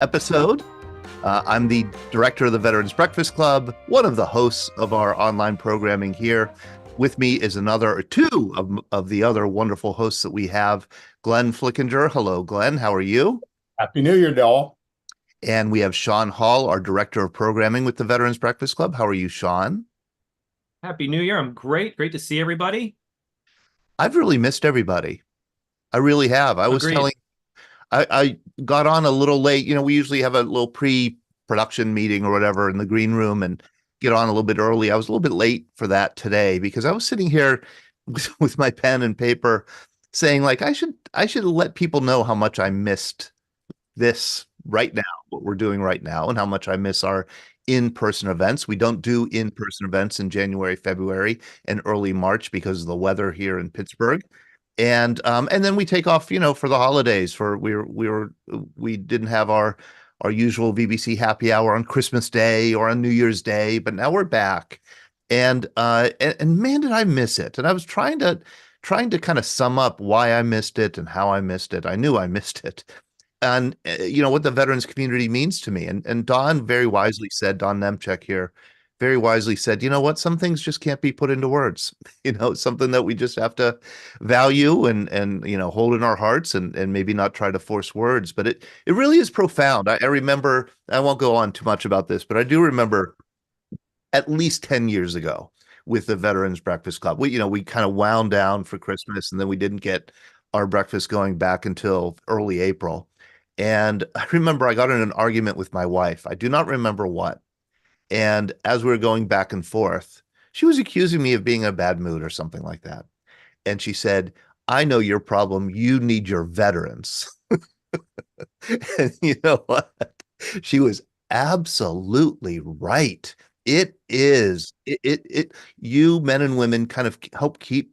episode. I'm the director of the Veterans Breakfast Club, one of the hosts of our online programming here. With me is another or two of the other wonderful hosts that we have. Glenn Flickinger. Hello, Glenn. How are you? Happy New Year, Dell. And we have Sean Hall, our director of programming with the Veterans Breakfast Club. How are you, Sean? Happy New Year. I'm great. Great to see everybody. I've really missed everybody. I really have. Agreed. I got on a little late. We usually have a little pre-production meeting or whatever in the green room and get on a little bit early. I was a little bit late for that today because I was sitting here with my pen and paper saying like I should let people know how much I missed this right now, what we're doing right now, and how much I miss our in-person events. We don't do in-person events in January, February, and early March because of the weather here in Pittsburgh. And then we take off, for the holidays. We didn't have our usual VBC Happy Hour on Christmas Day or on New Year's Day, but now we're back. And man, did I miss it. And I was trying to kind of sum up why I missed it and how I missed it. I knew I missed it. And what the veterans community means to me. And Don very wisely said, Don Nemchek here, very wisely said, you know what, some things just can't be put into words. Something that we just have to value and hold in our hearts and maybe not try to force words. But it really is profound. I remember, I won't go on too much about this, but I do remember at least 10 years ago with the Veterans Breakfast Club. We kind of wound down for Christmas and then we didn't get our breakfast going back until early April. And I remember I got in an argument with my wife. I do not remember what. And as we were going back and forth, she was accusing me of being in a bad mood or something like that. And she said, I know your problem. You need your veterans. And you know what? She was absolutely right. You men and women kind of help keep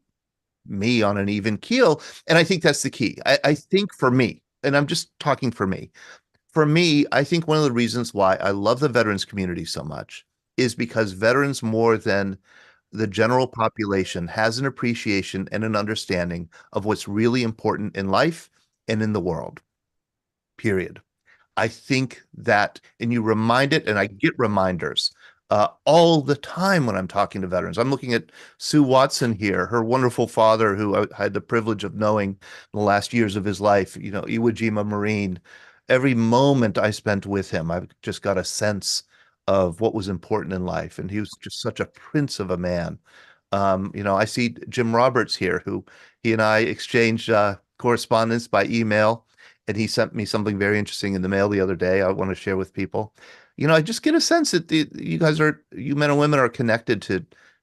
me on an even keel. And I think that's the key. I think for me, and I'm just talking for me, I think one of the reasons why I love the veterans community so much is because veterans, more than the general population, has an appreciation and an understanding of what's really important in life and in the world, period. I think that, and you remind it, and I get reminders all the time when I'm talking to veterans. I'm looking at Sue Watson here, her wonderful father, who I had the privilege of knowing in the last years of his life, Iwo Jima Marine. Every moment I spent with him, I've just got a sense of what was important in life. And he was just such a prince of a man. I see Jim Roberts here, who he and I exchanged correspondence by email, and he sent me something very interesting in the mail the other day I want to share with people. I just get a sense that you men and women are connected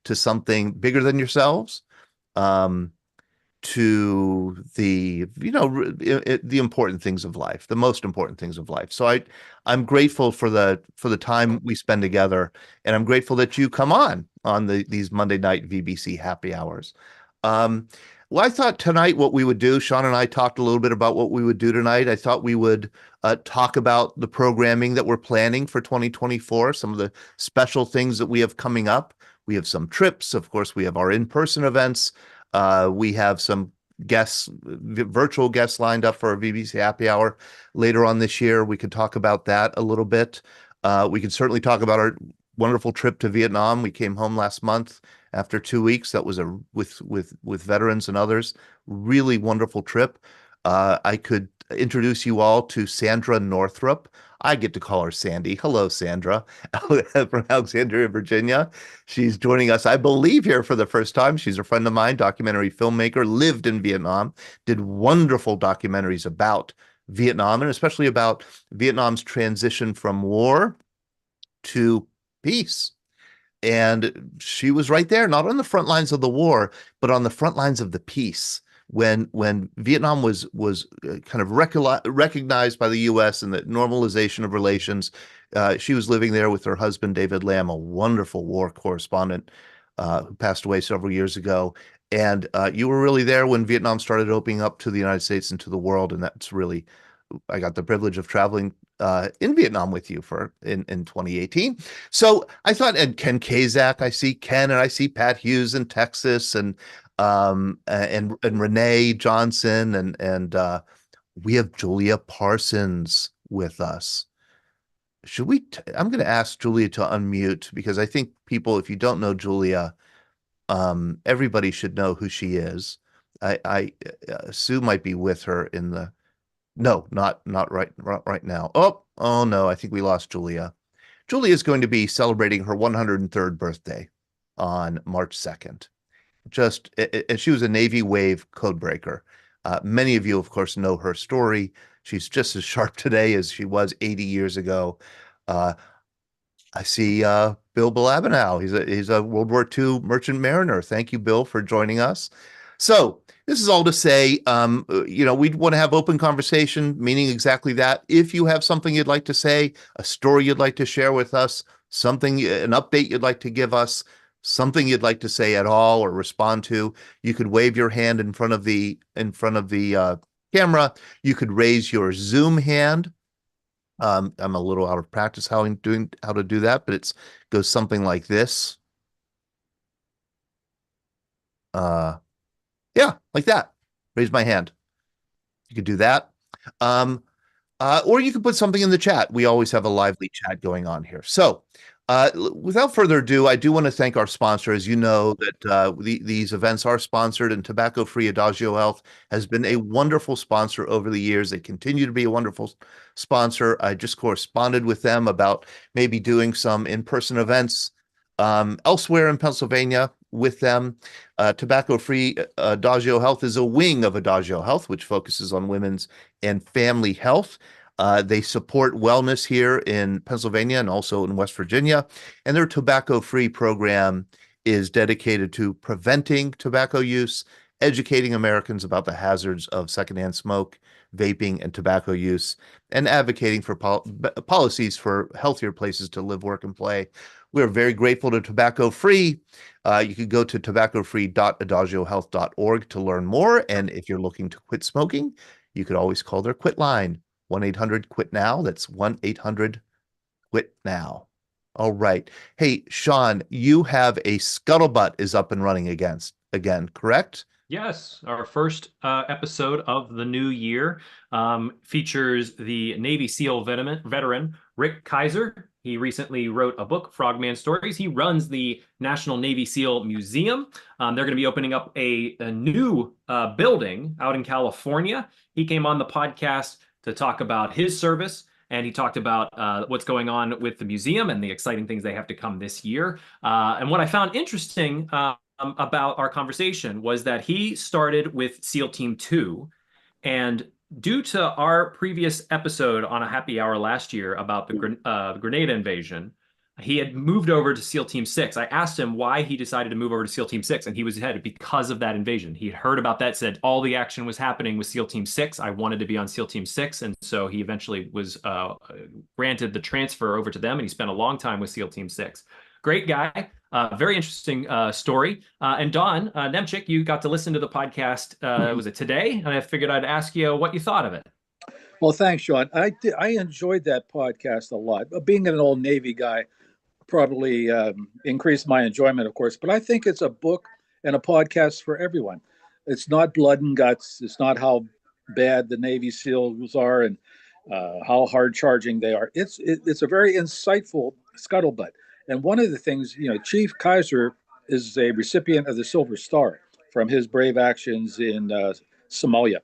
to something bigger than yourselves, to the important things of life, the most important things of life. So I'm grateful for the time we spend together, and I'm grateful that you come on these Monday night VBC happy hours. Well, I thought tonight what we would do, Sean and I talked a little bit about what we would do tonight. I thought we would talk about the programming that we're planning for 2024, some of the special things that we have coming up. We have some trips. Of course, we have our in-person events. We have some virtual guests lined up for our VBC Happy Hour later on this year. We could talk about that a little bit. We could certainly talk about our wonderful trip to Vietnam. We came home last month after 2 weeks. That was with veterans and others. Really wonderful trip. I could introduce you all to Sandra Northrup. I get to call her Sandy. Hello, Sandra, from Alexandria, Virginia. She's joining us, I believe, here for the first time. She's a friend of mine, documentary filmmaker, lived in Vietnam, did wonderful documentaries about Vietnam, and especially about Vietnam's transition from war to peace. And she was right there, not on the front lines of the war, but on the front lines of the peace. When Vietnam was kind of recognized by the U.S. and the normalization of relations, she was living there with her husband, David Lamb, a wonderful war correspondent who passed away several years ago. And you were really there when Vietnam started opening up to the United States and to the world. And that's really, I got the privilege of traveling in Vietnam with you in 2018. So I thought, and Ken Kazak, I see Ken, and I see Pat Hughes in Texas, and Renee Johnson, and we have Julia Parsons with us. I'm going to ask Julia to unmute because I think people, if you don't know Julia, everybody should know who she is. Sue might be with her in the, no, not right now. Oh no, I think we lost Julia. Julia is going to be celebrating her 103rd birthday on March 2nd. And she was a Navy wave codebreaker. Many of you, of course, know her story. She's just as sharp today as she was 80 years ago. Uh, I see Bill Balabanow. He's a World War II merchant mariner. Thank you, Bill, for joining us. So this is all to say, we'd want to have open conversation, meaning exactly that. If you have something you'd like to say, a story you'd like to share with us, an update you'd like to give us, something you'd like to say at all or respond to, you could wave your hand in front of the camera. You could raise your Zoom hand. I'm a little out of practice how to do that, but it goes something like this. Yeah, like that. Raise my hand. You could do that. Or you could put something in the chat. We always have a lively chat going on here. So, without further ado, I do want to thank our sponsor. As you know, that these events are sponsored, and Tobacco-Free Adagio Health has been a wonderful sponsor over the years. They continue to be a wonderful sponsor. I just corresponded with them about maybe doing some in-person events elsewhere in Pennsylvania with them. Tobacco-Free Adagio Health is a wing of Adagio Health, which focuses on women's and family health. They support wellness here in Pennsylvania and also in West Virginia. And their tobacco-free program is dedicated to preventing tobacco use, educating Americans about the hazards of secondhand smoke, vaping, and tobacco use, and advocating for policies for healthier places to live, work, and play. We're very grateful to Tobacco Free. You can go to tobaccofree.adagiohealth.org to learn more. And if you're looking to quit smoking, you could always call their quit line, 1-800-QUIT-NOW. That's 1-800-QUIT-NOW. All right. Hey, Sean, you have a scuttlebutt is up and running again, correct? Yes, our first episode of the new year features the Navy SEAL veteran Rick Kaiser. He recently wrote a book, Frogman Stories. He runs the National Navy SEAL Museum. They're going to be opening up a new building out in California. He came on the podcast to talk about his service, and he talked about what's going on with the museum and the exciting things they have to come this year. And what I found interesting about our conversation was that he started with SEAL Team 2, and due to our previous episode on a happy hour last year about the Grenada invasion, he had moved over to SEAL Team 6. I asked him why he decided to move over to SEAL Team 6, and he was headed because of that invasion. He had heard about that, said all the action was happening with SEAL Team 6. I wanted to be on SEAL Team 6, and so he eventually was granted the transfer over to them, and he spent a long time with SEAL Team 6. Great guy. Very interesting story. And Don Nemchik, you got to listen to the podcast, was it today? And I figured I'd ask you what you thought of it. Well, thanks, Sean. I enjoyed that podcast a lot. Being an old Navy guy probably increased my enjoyment, of course, but I think it's a book and a podcast for everyone. It's not blood and guts. It's not how bad the Navy SEALs are and how hard charging they are. It's a very insightful scuttlebutt. And one of the things, Chief Kaiser is a recipient of the Silver Star from his brave actions in Somalia,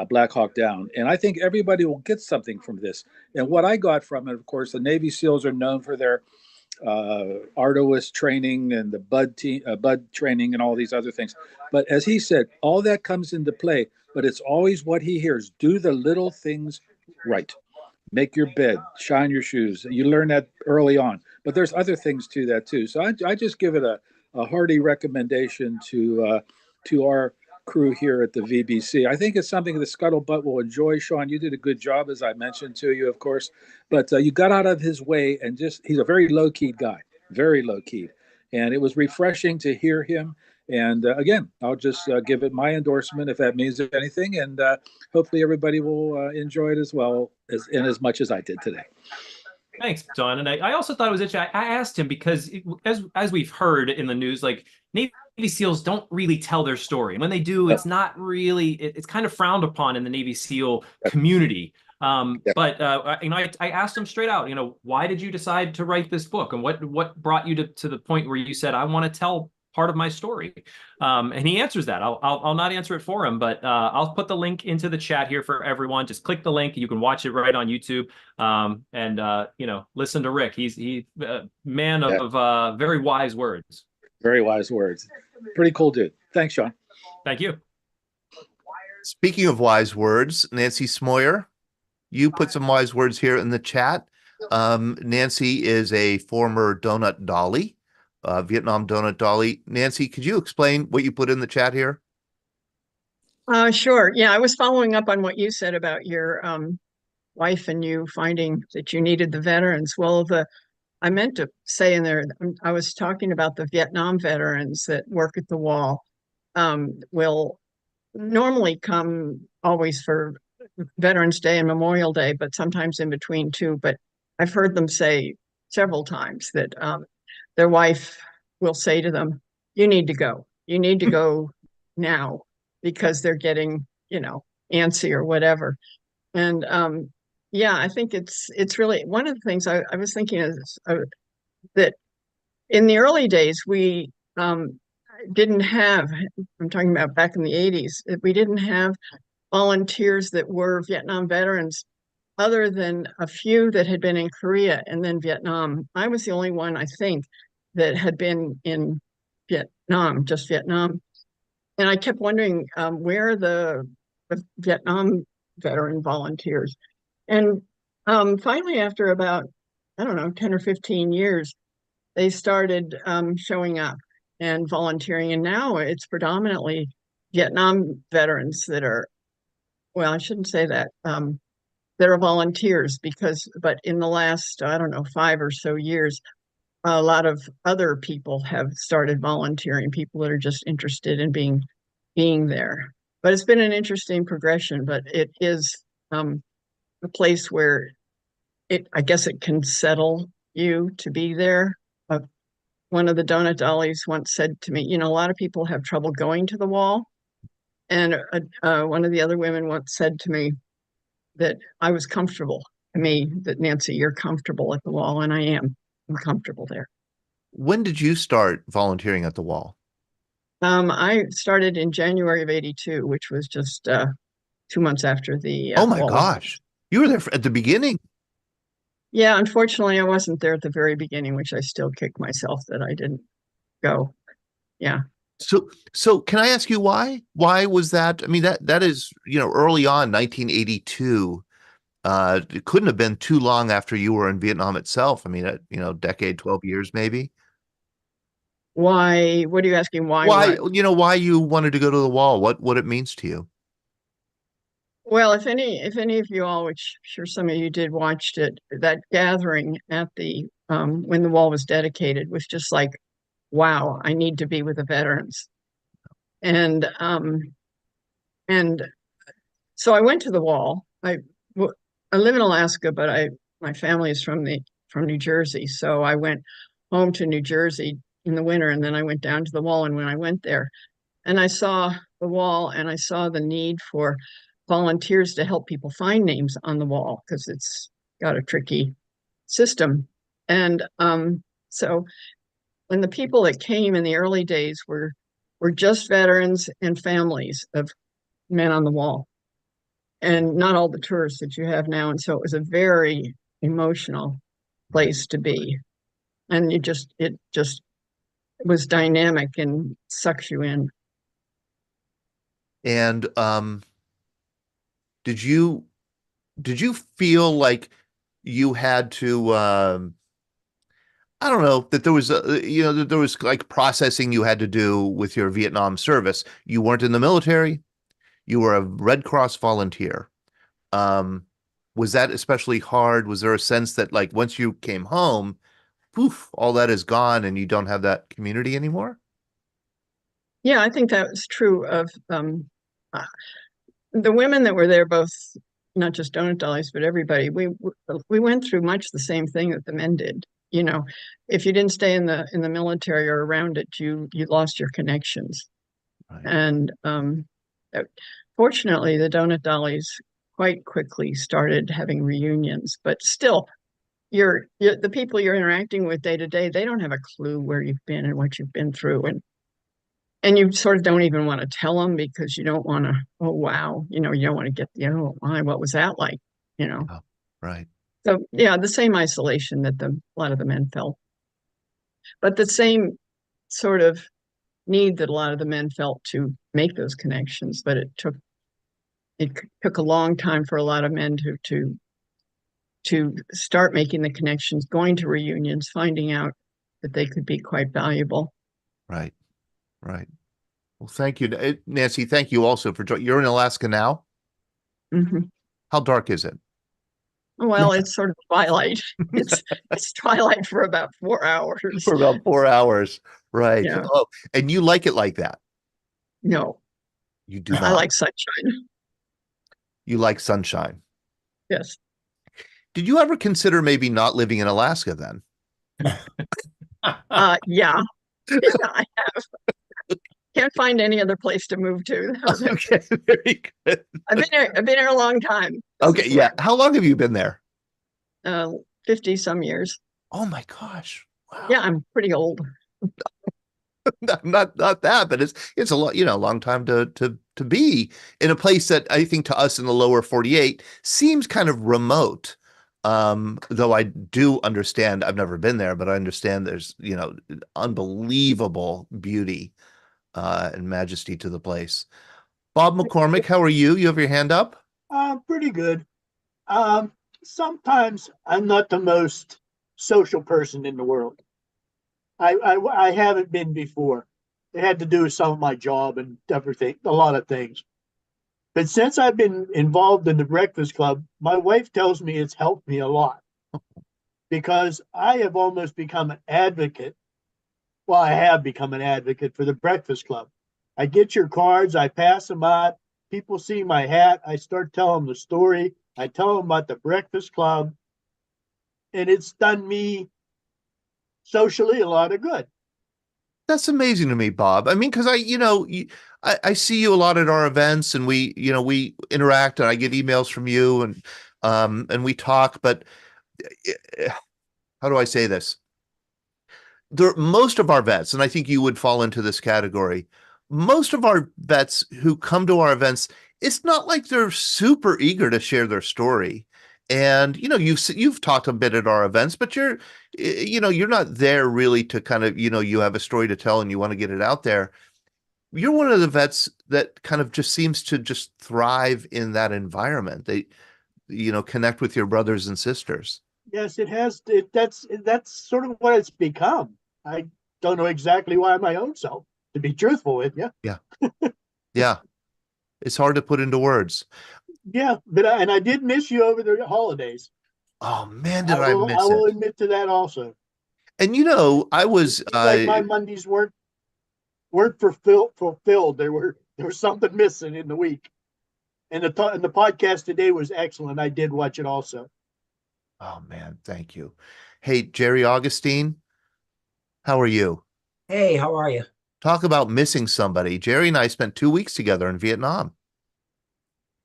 Black Hawk Down. And I think everybody will get something from this. And what I got from it, of course, the Navy SEALs are known for their arduous training and the bud training and all these other things. But as he said, all that comes into play, but it's always what he hears. Do the little things right. Make your bed, shine your shoes. You learn that early on, but there's other things to that too. So I just give it a hearty recommendation to our crew here at the VBC. I think it's something the Scuttlebutt will enjoy. Sean, you did a good job, as I mentioned to you, of course, but you got out of his way and he's a very low-key guy, very low-key. And it was refreshing to hear him. And again, I'll just give it my endorsement if that means anything. And hopefully everybody will enjoy it as well as much as I did today. Thanks, Don. And I also thought it was interesting. I asked him because as we've heard in the news, like Navy SEALs don't really tell their story. And when they do, it's not really, it's kind of frowned upon in the Navy SEAL community. Yeah. But I asked him straight out, why did you decide to write this book, and what brought you to the point where you said, I want to tell part of my story? And he answers that. I'll not answer it for him, but I'll put the link into the chat here for everyone. Just click the link. You can watch it right on YouTube. And listen to Rick. He's a man of very wise words. Very wise words. Pretty cool dude. Thanks, Sean. Thank you. Speaking of wise words, Nancy Smoyer, you put some wise words here in the chat. Nancy is a former donut dolly, Vietnam donut dolly. Nancy, could you explain what you put in the chat here? Sure. Yeah, I was following up on what you said about your wife and you finding that you needed the veterans. Well, I meant to say in there, I was talking about the Vietnam veterans that work at the wall, will normally come always for Veterans Day and Memorial Day, but sometimes in between too. But I've heard them say several times that their wife will say to them, you need to go. You need to go now, because they're getting, antsy or whatever. And yeah, I think it's really one of the things I was thinking is that in the early days, we didn't have, I'm talking about back in the 80s, we didn't have volunteers that were Vietnam veterans other than a few that had been in Korea and then Vietnam. I was the only one, I think, that had been in Vietnam, just Vietnam. And I kept wondering where the Vietnam veteran volunteers. And finally, after about, I don't know, 10 or 15 years, they started showing up and volunteering. And now it's predominantly Vietnam veterans that are, well, I shouldn't say that, that are volunteers but in the last, I don't know, 5 or so years, a lot of other people have started volunteering, people that are just interested in being there. But it's been an interesting progression, but it is a place where I guess it can settle you to be there. One of the donut dollies once said to me, a lot of people have trouble going to the wall. And one of the other women once said to me that I was comfortable. That Nancy, you're comfortable at the wall, and I am. I'm comfortable there. When did you start volunteering at the wall? I started in January of '82, which was just 2 months after the oh my wall gosh, you were there at the beginning. Yeah, unfortunately, I wasn't there at the very beginning, which I still kick myself that I didn't go. Yeah. So can I ask you why? Why was that? I mean, that is, early on, 1982. It couldn't have been too long after you were in Vietnam itself. I mean, a decade, 12 years, maybe. Why? What are you asking? Why? Why you wanted to go to the wall? What it means to you? Well, if any of you all, which I'm sure some of you did, watched it, that gathering at the when the wall was dedicated was just like, wow, I need to be with the veterans. And so I went to the wall. I live in Alaska, but my family is from New Jersey, so I went home to New Jersey in the winter, and then I went down to the wall. And when I went there, and I saw the wall, and I saw the need for volunteers to help people find names on the wall, because it's got a tricky system. And so when the people that came in the early days were just veterans and families of men on the wall, and not all the tourists that you have now. And so it was a very emotional place to be. And it just was dynamic and sucks you in. And did you feel like you had to I don't know, that there was that there was like processing you had to do with your Vietnam service? You weren't in the military, you were a Red Cross volunteer. Was that especially hard? Was there a sense that, like, once you came home, poof, all that is gone and you don't have that community anymore? Yeah, I think that was true of the women that were there, both not just donut dollies, but everybody. We went through much the same thing that the men did. If you didn't stay in the military or around it, you lost your connections. Right. And fortunately, the donut dollies, of quite quickly started having reunions, but still, the people you're interacting with day to day, they don't have a clue where you've been and what you've been through, and you sort of don't even want to tell them because you don't want to. Oh wow, you don't want to get oh my, what was that like? Oh, right. So yeah, the same isolation that a lot of the men felt, but the same sort of need that a lot of the men felt to make those connections. But it took a long time for a lot of men to start making the connections, going to reunions, finding out that they could be quite valuable. Right. Right. Well, thank you, Nancy. Thank you also for joining. You're in Alaska now. Mm-hmm. How dark is it? Well, it's sort of twilight. It's twilight for about 4 hours. For about 4 hours. Right. Yeah. Oh, and you like it like that? No, You do I not. like sunshine. You like sunshine. Yes. Did you ever consider maybe not living in Alaska then? Yeah. I have. Can't find any other place to move to. Okay, very good. I've been here a long time. Okay, yeah. How long have you been there? 50 some years. Oh my gosh. Wow. Yeah, I'm pretty old. Not that, but it's a lot, a long time to be in a place that I think to us in the lower 48 seems kind of remote. Though I do understand, I've never been there, but I understand there's, unbelievable beauty and majesty to the place. Bob McCormick, how are you? You have your hand up? Pretty good. Sometimes I'm not the most social person in the world. I haven't been before. It had to do with some of my job and everything, a lot of things. But since I've been involved in the Breakfast Club, my wife tells me it's helped me a lot because I have almost become an advocate. Well, I have become an advocate for the Breakfast Club. I get your cards, I pass them out. People see my hat. I start telling them the story. I tell them about the Breakfast Club. And it's done me socially a lot of good. That's amazing to me, Bob. I mean, because I see you a lot at our events, and we interact, and I get emails from you, and we talk. But how do I say this? Most of our vets, and I think you would fall into this category. Most of our vets who come to our events, it's not like they're super eager to share their story. And you've talked a bit at our events, but you're not there really to kind of you have a story to tell and you want to get it out there. You're one of the vets that kind of just seems to just thrive in that environment. They connect with your brothers and sisters. Yes, it has. That's sort of what it's become. I don't know exactly why my own self, to be truthful with you. Yeah, yeah. It's hard to put into words. Yeah, but I did miss you over the holidays. Oh man, did I miss I will it? admit to that also. And I was Like my Mondays weren't fulfilled. There was something missing in the week. And the podcast today was excellent. I did watch it also. Oh man, thank you. Hey, Jerry Augustine, how are you? Hey, how are you? Talk about missing somebody. Jerry and I spent 2 weeks together in Vietnam.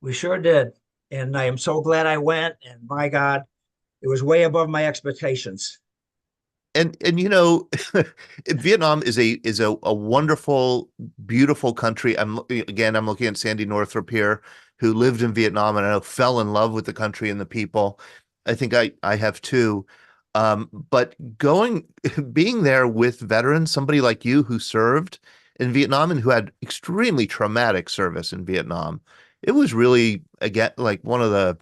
We sure did. And I am so glad I went. And my God, it was way above my expectations. And Vietnam is a wonderful, beautiful country. I'm looking at Sandy Northrup here, who lived in Vietnam and I know fell in love with the country and the people. I think I have too. But being there with veterans, somebody like you who served in Vietnam and who had extremely traumatic service in Vietnam, it was really, again, like one of the,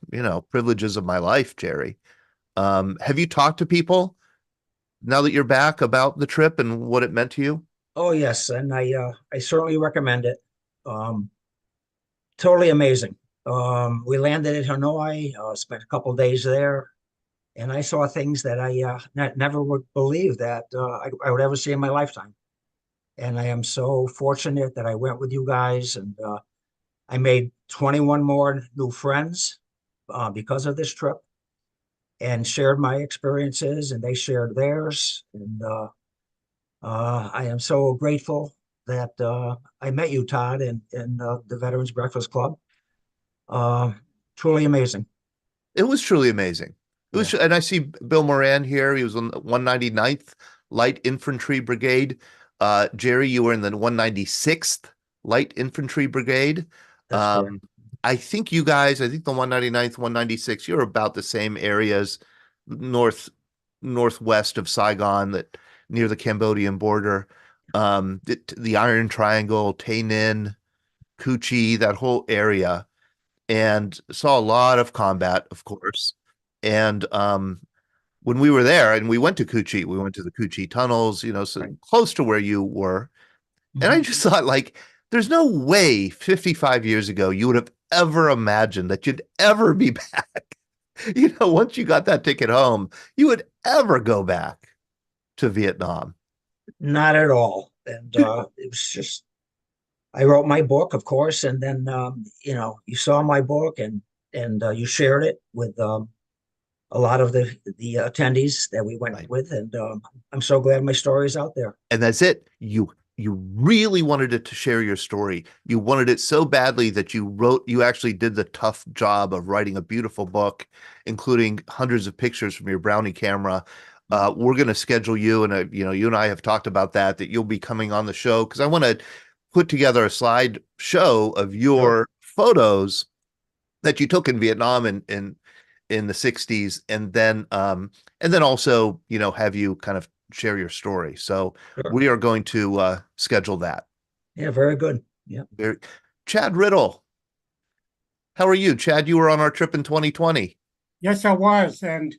privileges of my life, Jerry. Have you talked to people now that you're back about the trip and what it meant to you? Oh, yes. And I certainly recommend it. Totally amazing. We landed at Hanoi, spent a couple of days there, and I saw things that I never would believe that I would ever see in my lifetime. And I am so fortunate that I went with you guys, and I made 21 more new friends because of this trip, and shared my experiences, and they shared theirs. And I am so grateful that I met you, Todd, in the Veterans Breakfast Club. truly amazing. It was truly amazing. It was, and I see Bill Moran here. He was on the 199th Light Infantry Brigade. Jerry, you were in the 196th Light Infantry Brigade. That's correct. I think you guys, I think the 199th, 196th, you're about the same areas, northwest of Saigon, that near the Cambodian border. The Iron Triangle, Tay Ninh, Cu Chi, that whole area, and saw a lot of combat, of course. And when we were there, and we went to Cu Chi, we went to the Cu Chi tunnels, so close to where you were. And I just thought, like, there's no way 55 years ago you would have ever imagined that you'd ever be back. Once you got that ticket home, you would ever go back to Vietnam. Not at all. And it was just, I wrote my book, of course, and then you saw my book and you shared it with a lot of the attendees that we went with, and I'm so glad my story is out there. And that's it. You really wanted it to share your story. You wanted it so badly that you actually did the tough job of writing a beautiful book, including hundreds of pictures from your Brownie camera. We're going to schedule you, and you and I have talked about that you'll be coming on the show, because I want to put together a slide show of your photos that you took in Vietnam in the 60s, and then also have you kind of share your story. So we are going to schedule that. Yeah, very good. Yeah. Chad Riddle, how are you? Chad, you were on our trip in 2020. Yes, I was. And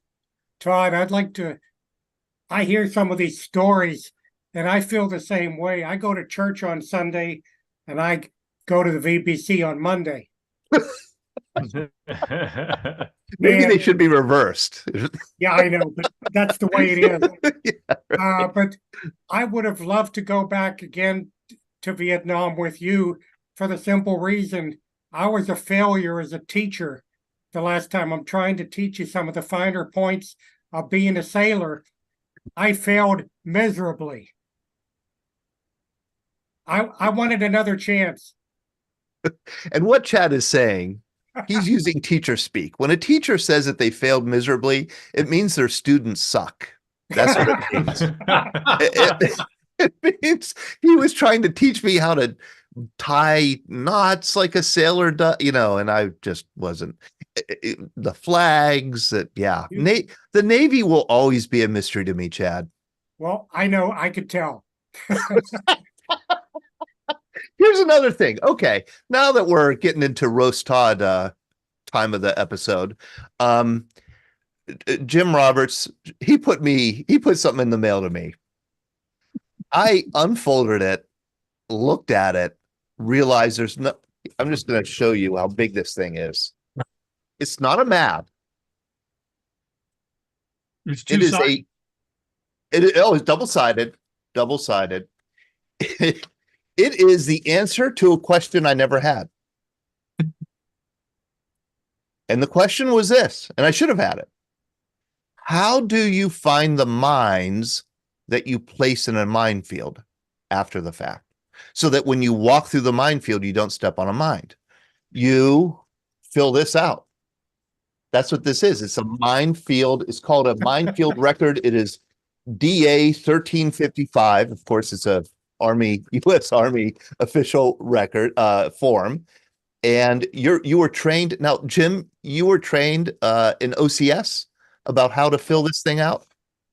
Todd, I hear some of these stories and I feel the same way. I go to church on Sunday and I go to the VBC on Monday. Maybe they should be reversed. Yeah, I know, but that's the way it is. Yeah, right. But I would have loved to go back again to Vietnam with you for the simple reason I was a failure as a teacher the last time. I'm trying to teach you some of the finer points of being a sailor. I failed miserably. I wanted another chance. And what Chad is saying, he's using teacher speak. When a teacher says that they failed miserably, it means their students suck. That's what it means. It means he was trying to teach me how to tie knots like a sailor does, and I just wasn't. The flags, the Navy will always be a mystery to me, Chad. Well, I know, I could tell. Here's another thing. Okay, now that we're getting into roast Todd time of the episode, Jim Roberts, he put something in the mail to me. I unfolded it, looked at it, realized I'm just going to show you how big this thing is. It's not a map. It's two-sided. It's double-sided. Double-sided. It is the answer to a question I never had. And the question was this, and I should have had it. How do you find the mines that you place in a minefield after the fact, so that when you walk through the minefield, you don't step on a mine? You fill this out. That's what this is. It's a minefield. It's called a minefield record. It is DA 1355. Of course, it's a U.S. Army official record form. And you were trained. Now, Jim, you were trained in OCS about how to fill this thing out?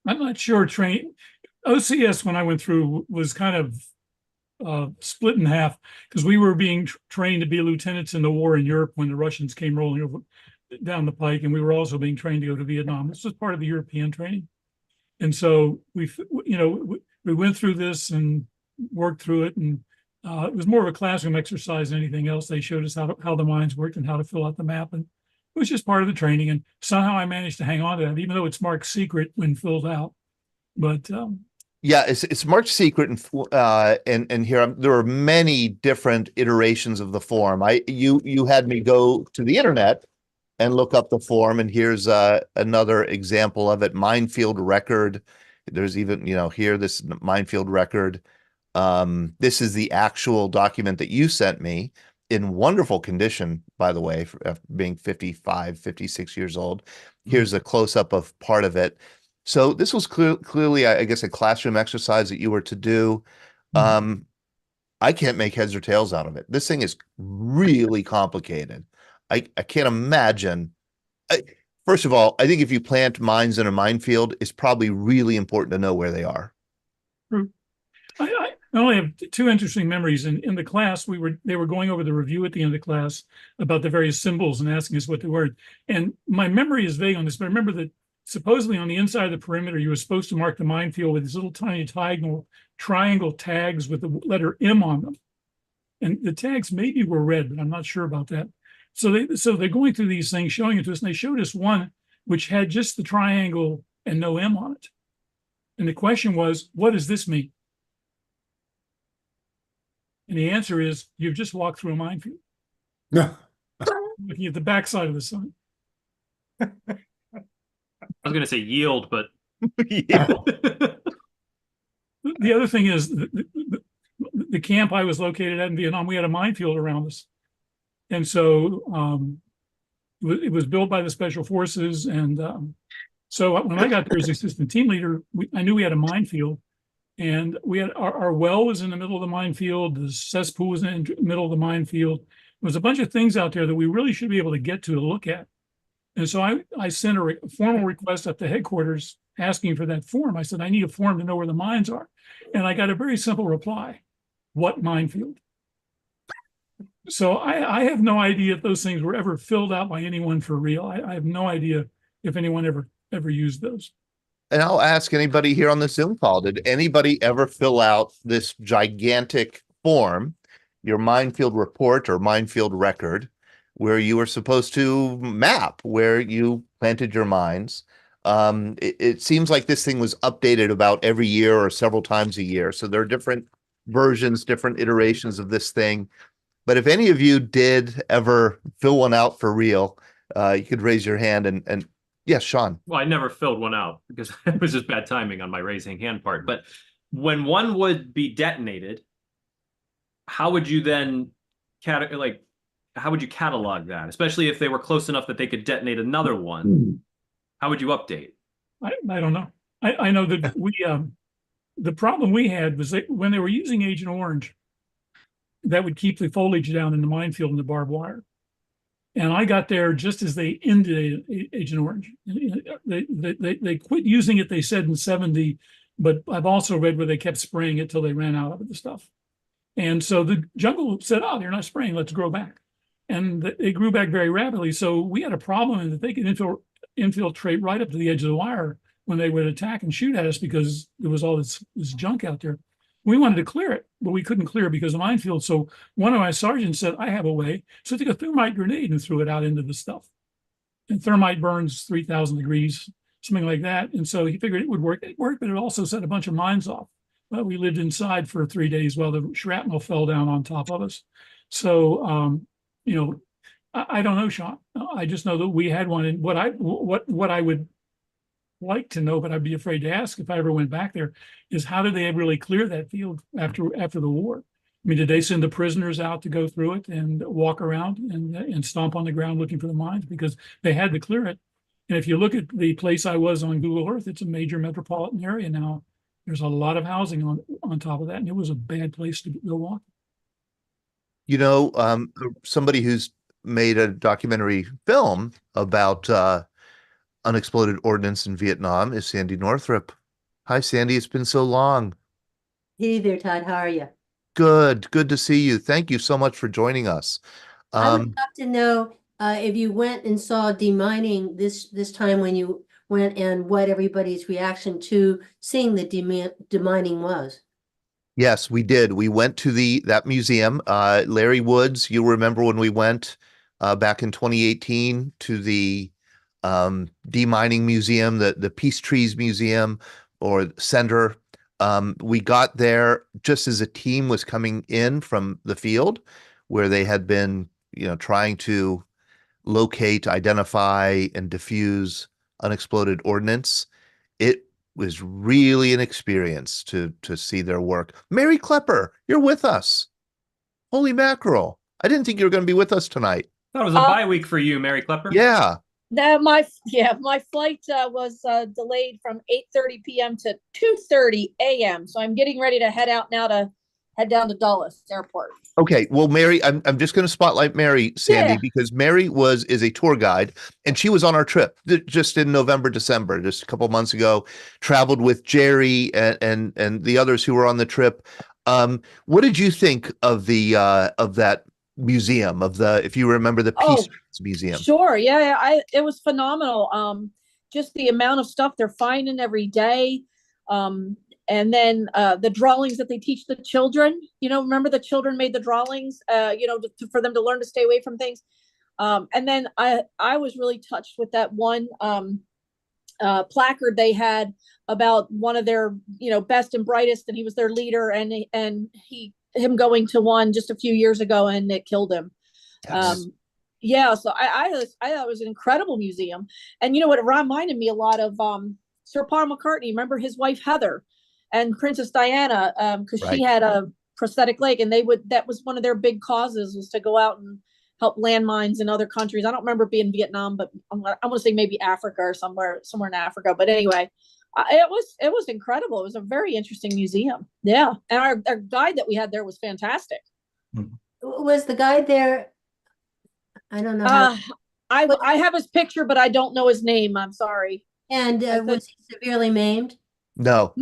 I'm not sure. OCS, when I went through, was kind of split in half, because we were being trained to be lieutenants in the war in Europe when the Russians came rolling over down the pike, and we were also being trained to go to Vietnam. This was part of the European training. And so we went through this and worked through it, and it was more of a classroom exercise than anything else. They showed us how the mines worked and how to fill out the map, and it was just part of the training. And somehow I managed to hang on to that, even though it's marked secret when filled out. But yeah, it's marked secret, and here there are many different iterations of the form. You had me go to the internet and look up the form, and here's another example of it. Minefield record. There's even here this minefield record. This is the actual document that you sent me. in wonderful condition, by the way, for after being 55, 56 years old. Here's a close-up of part of it. So this was clearly, I guess, a classroom exercise that you were to do. I can't make heads or tails out of it. This thing is really complicated. I can't imagine. First of all, I think if you plant mines in a minefield, it's probably really important to know where they are. I only have two interesting memories. In the class, they were going over the review at the end of the class about the various symbols and asking us what they were. And my memory is vague on this, but I remember that supposedly on the inside of the perimeter, you were supposed to mark the minefield with these little tiny triangle tags with the letter M on them. And the tags maybe were red, but I'm not sure about that. So they're going through these things, showing it to us, and they showed us one which had just the triangle and no M on it. And the question was, what does this mean? And the answer is, you've just walked through a minefield. No. Looking at the backside of the sun. I was going to say yield, but The other thing is the camp I was located at in Vietnam, we had a minefield around us. And so it was built by the Special Forces. And so when I got there as assistant team leader, I knew we had a minefield. And we had our well was in the middle of the minefield. The cesspool was in the middle of the minefield. There was a bunch of things out there that we really should be able to get to look at. And so I sent a formal request up to headquarters asking for that form. I said, I need a form to know where the mines are. And I got a very simple reply: what minefield? So I have no idea if those things were ever filled out by anyone for real. I have no idea if anyone ever used those. And I'll ask anybody here on the Zoom call, did anybody ever fill out this gigantic form, your minefield report or minefield record, where you were supposed to map where you planted your mines? It seems like this thing was updated about every year or several times a year. So there are different versions, different iterations of this thing. But if any of you did ever fill one out for real, you could raise your hand and yes, Sean. Well, I never filled one out because it was just bad timing on my raising hand part. But when one would be detonated, how would you then how would you catalog that? Especially if they were close enough that they could detonate another one. How would you update? I don't know. I know that the problem we had was that when they were using Agent Orange, that would keep the foliage down in the minefield and the barbed wire. And I got there just as they ended Agent Orange. They quit using it, they said, in 70, but I've also read where they kept spraying it till they ran out of the stuff. And so the jungle said, oh, they're not spraying, let's grow back. And they grew back very rapidly. So we had a problem in that they could infiltrate right up to the edge of the wire when they would attack and shoot at us because there was all this junk out there. We wanted to clear it, but we couldn't clear it because of the minefield. So one of my sergeants said, I have a way. So I took a thermite grenade and threw it out into the stuff. And thermite burns 3,000 degrees, something like that. And so he figured it would work. It worked, but it also set a bunch of mines off. Well, we lived inside for 3 days while the shrapnel fell down on top of us. So, I don't know, Sean. I just know that we had one. And what I would like to know, but I'd be afraid to ask if I ever went back there, is how did they really clear that field after the war? I mean, did they send the prisoners out to go through it and walk around and stomp on the ground looking for the mines? Because they had to clear it. And if you look at the place I was on Google Earth, it's a major metropolitan area now. There's a lot of housing on top of that, and it was a bad place to go walk. Somebody who's made a documentary film about unexploded ordnance in Vietnam is Sandy Northrup. Hi, Sandy. It's been so long. Hey there, Todd. How are you? Good to see you. Thank you so much for joining us. I would love to know if you went and saw demining this time when you went, and what everybody's reaction to seeing the demining was. Yes, we did. We went to that museum. Larry Woods, you remember when we went back in 2018 to the demining museum, the Peace Trees Museum or Center. We got there just as a team was coming in from the field where they had been, trying to locate, identify, and diffuse unexploded ordnance. It was really an experience to see their work. Mary Klepper, you're with us. Holy mackerel. I didn't think you were going to be with us tonight. That was a bye week for you, Mary Klepper. Yeah. No, my flight was delayed from 8:30 p.m. to 2:30 a.m. So I'm getting ready to head out now to head down to Dulles Airport. Okay. Well, Mary, I'm just going to spotlight Mary, Sandy, Yeah. because Mary is a tour guide, and she was on our trip just in November, December, just a couple months ago. Traveled with Jerry and the others who were on the trip. What did you think of the of that museum, if you remember, the Peace Museum? Sure. Yeah. It was phenomenal. Just the amount of stuff they're finding every day. And then the drawings that they teach the children, remember the children made the drawings, for them to learn to stay away from things. And then I was really touched with that one placard they had about one of their, best and brightest, and he was their leader, and him going to one just a few years ago, and it killed him. Yes. So I thought it was an incredible museum. And what, it reminded me a lot of Sir Paul McCartney. Remember his wife Heather and Princess Diana, because she had a prosthetic leg, and that was one of their big causes, was to go out and help landmines in other countries. I don't remember being in Vietnam, but I want to say maybe Africa or somewhere in Africa. But anyway, it was incredible. It was a very interesting museum. Yeah, and our guide that we had there was fantastic. Was the guide there? I don't know. I have his picture, but I don't know his name. I'm sorry. And was he severely maimed? No.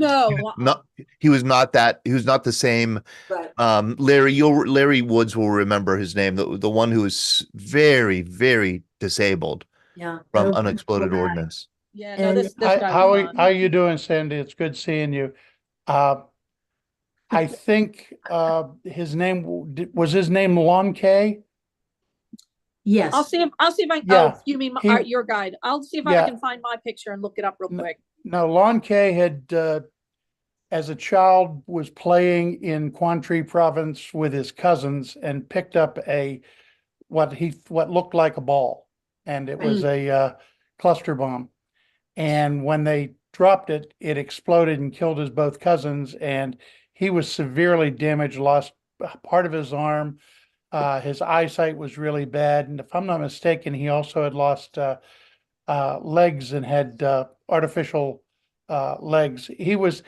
He was not that. He was not the same. Right. Larry Woods will remember his name. The one who was very, very disabled. Yeah. From unexploded ordnance. Yeah. And This guy How was are you doing, Sandy? It's good seeing you. I think his name was Lon K. Yes. I'll see if I. Yeah. Oh, you mean your guide? I'll see if Yeah. I can find my picture and look it up real quick. No, Lon K had, as a child, was playing in Quang Tri province with his cousins and picked up what looked like a ball, and it was a cluster bomb. And when they dropped it, it exploded and killed his both cousins, and he was severely damaged, lost part of his arm. His eyesight was really bad, and if I'm not mistaken, he also had lost legs and had artificial legs. He was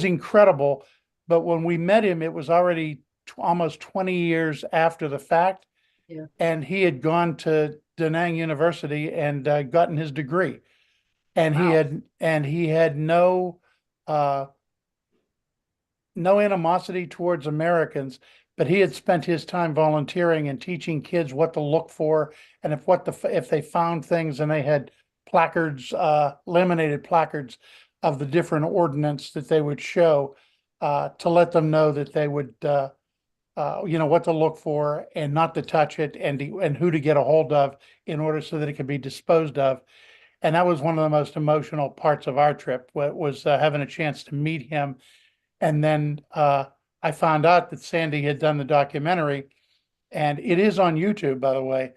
incredible, but when we met him, it was already almost 20 years after the fact. Yeah. And he had gone to Da Nang University and gotten his degree, and he had no animosity towards Americans, but he had spent his time volunteering and teaching kids what to look for, and if they found things, and they had placards, laminated placards of the different ordnance that they would show to let them know that they would, what to look for and not to touch it, and who to get a hold of in order so that it could be disposed of. And that was one of the most emotional parts of our trip, was having a chance to meet him. And then I found out that Sandy had done the documentary, and it is on YouTube, by the way,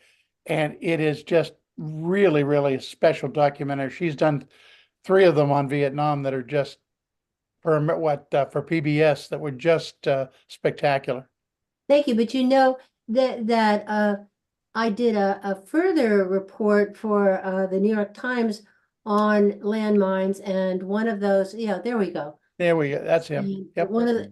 and it is just really, really a special documentary. She's done 3 of them on Vietnam that are just for PBS that were just spectacular. Thank you. But that I did a further report for the New York Times on landmines, and one of those, there we go. There we go. That's him. Yep. One of the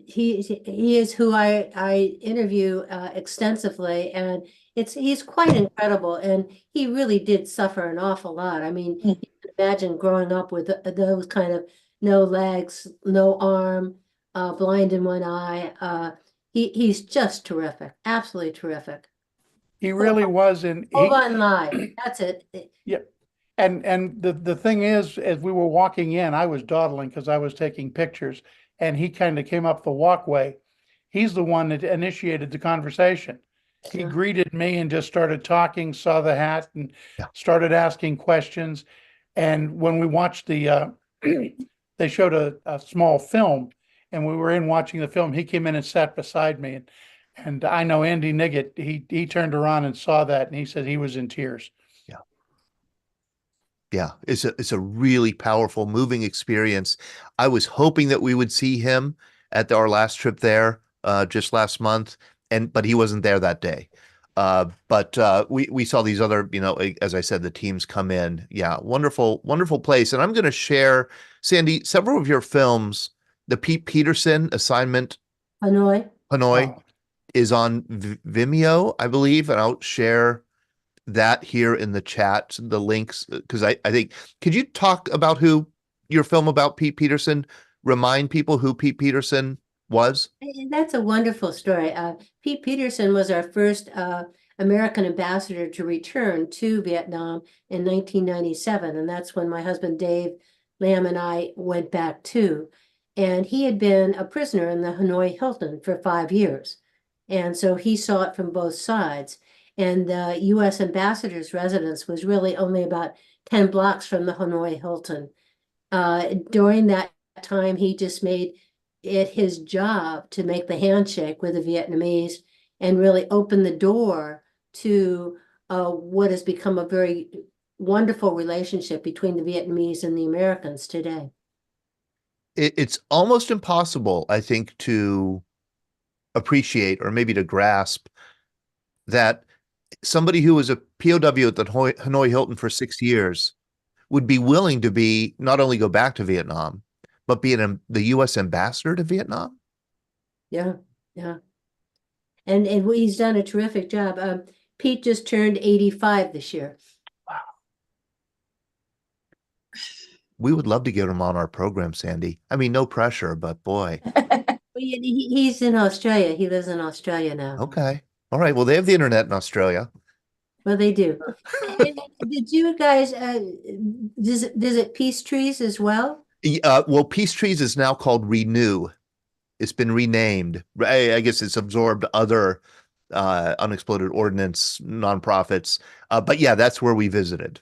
he is who I interview extensively, and he's quite incredible, and he really did suffer an awful lot. I mean, you can imagine growing up with those kind of no legs, no arm, blind in one eye. He's just terrific, absolutely terrific. He really was. Hold on live. That's it. Yeah. And the thing is, as we were walking in, I was dawdling because I was taking pictures, and he kind of came up the walkway. He's the one that initiated the conversation. He greeted me and just started talking, saw the hat, and started asking questions. And when we watched they showed a small film, and we were in watching the film, he came in and sat beside me. And I know Andy Niggett, he turned around and saw that, and he said he was in tears. Yeah, it's a really powerful, moving experience. I was hoping that we would see him at our last trip there just last month, but he wasn't there that day. But we saw these other, as I said, the teams come in. Yeah, wonderful, wonderful place. And I'm going to share, Sandy, several of your films. The Pete Peterson Assignment Hanoi. Hanoi is on Vimeo, I believe, and I'll share that here in the chat, the links, because I think, could you talk about who your film about Pete Peterson, remind people who Pete Peterson was? That's a wonderful story. Pete Peterson was our first American ambassador to return to Vietnam in 1997. And that's when my husband, Dave Lamb, and I went back too. And he had been a prisoner in the Hanoi Hilton for 5 years. And so he saw it from both sides. And the U.S. ambassador's residence was really only about 10 blocks from the Hanoi Hilton. During that time, he just made it his job to make the handshake with the Vietnamese and really open the door to what has become a very wonderful relationship between the Vietnamese and the Americans today. It's almost impossible, I think, to appreciate or maybe to grasp that somebody who was a POW at the Hanoi Hilton for 6 years would be willing to be not only go back to Vietnam, but be the U.S. ambassador to Vietnam. Yeah, yeah. And he's done a terrific job. Pete just turned 85 this year. We would love to get him on our program, Sandy. I mean, no pressure, but boy. He's in Australia. He lives in Australia now. Okay. All right. Well, they have the internet in Australia. Well, they do. Did you guys visit Peace Trees as well? Well, Peace Trees is now called Renew. It's been renamed. I guess it's absorbed other unexploded ordnance nonprofits. But yeah, that's where we visited.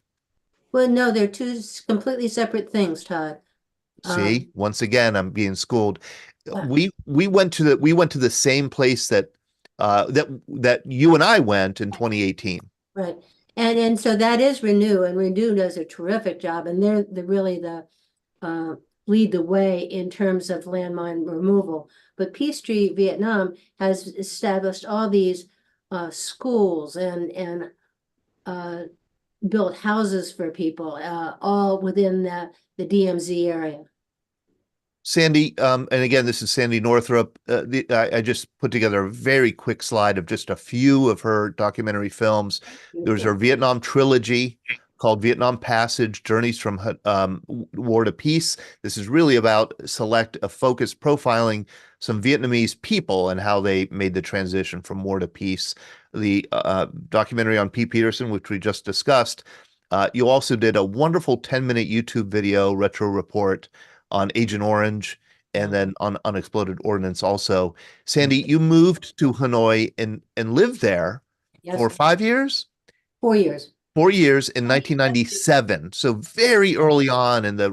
Well, no, they're two completely separate things, Todd. See, once again, I'm being schooled. We went to the same place that you and I went in 2018. Right. And so that is Renew, and Renew does a terrific job, and they're really the lead the way in terms of landmine removal. But Peace Tree Vietnam has established all these schools and built houses for people, all within the DMZ area. Sandy, and again, this is Sandy Northrup. I just put together a very quick slide of just a few of her documentary films. There's her Vietnam trilogy called Vietnam Passage, Journeys from War to Peace. This is really about focused profiling some Vietnamese people and how they made the transition from war to peace. The documentary on Pete Peterson, which we just discussed. You also did a wonderful 10-minute YouTube video retro report on Agent Orange, and then on unexploded ordnance also. Sandy, you moved to Hanoi and lived there for 5 years? 4 years. 4 years in 1997. So very early on in the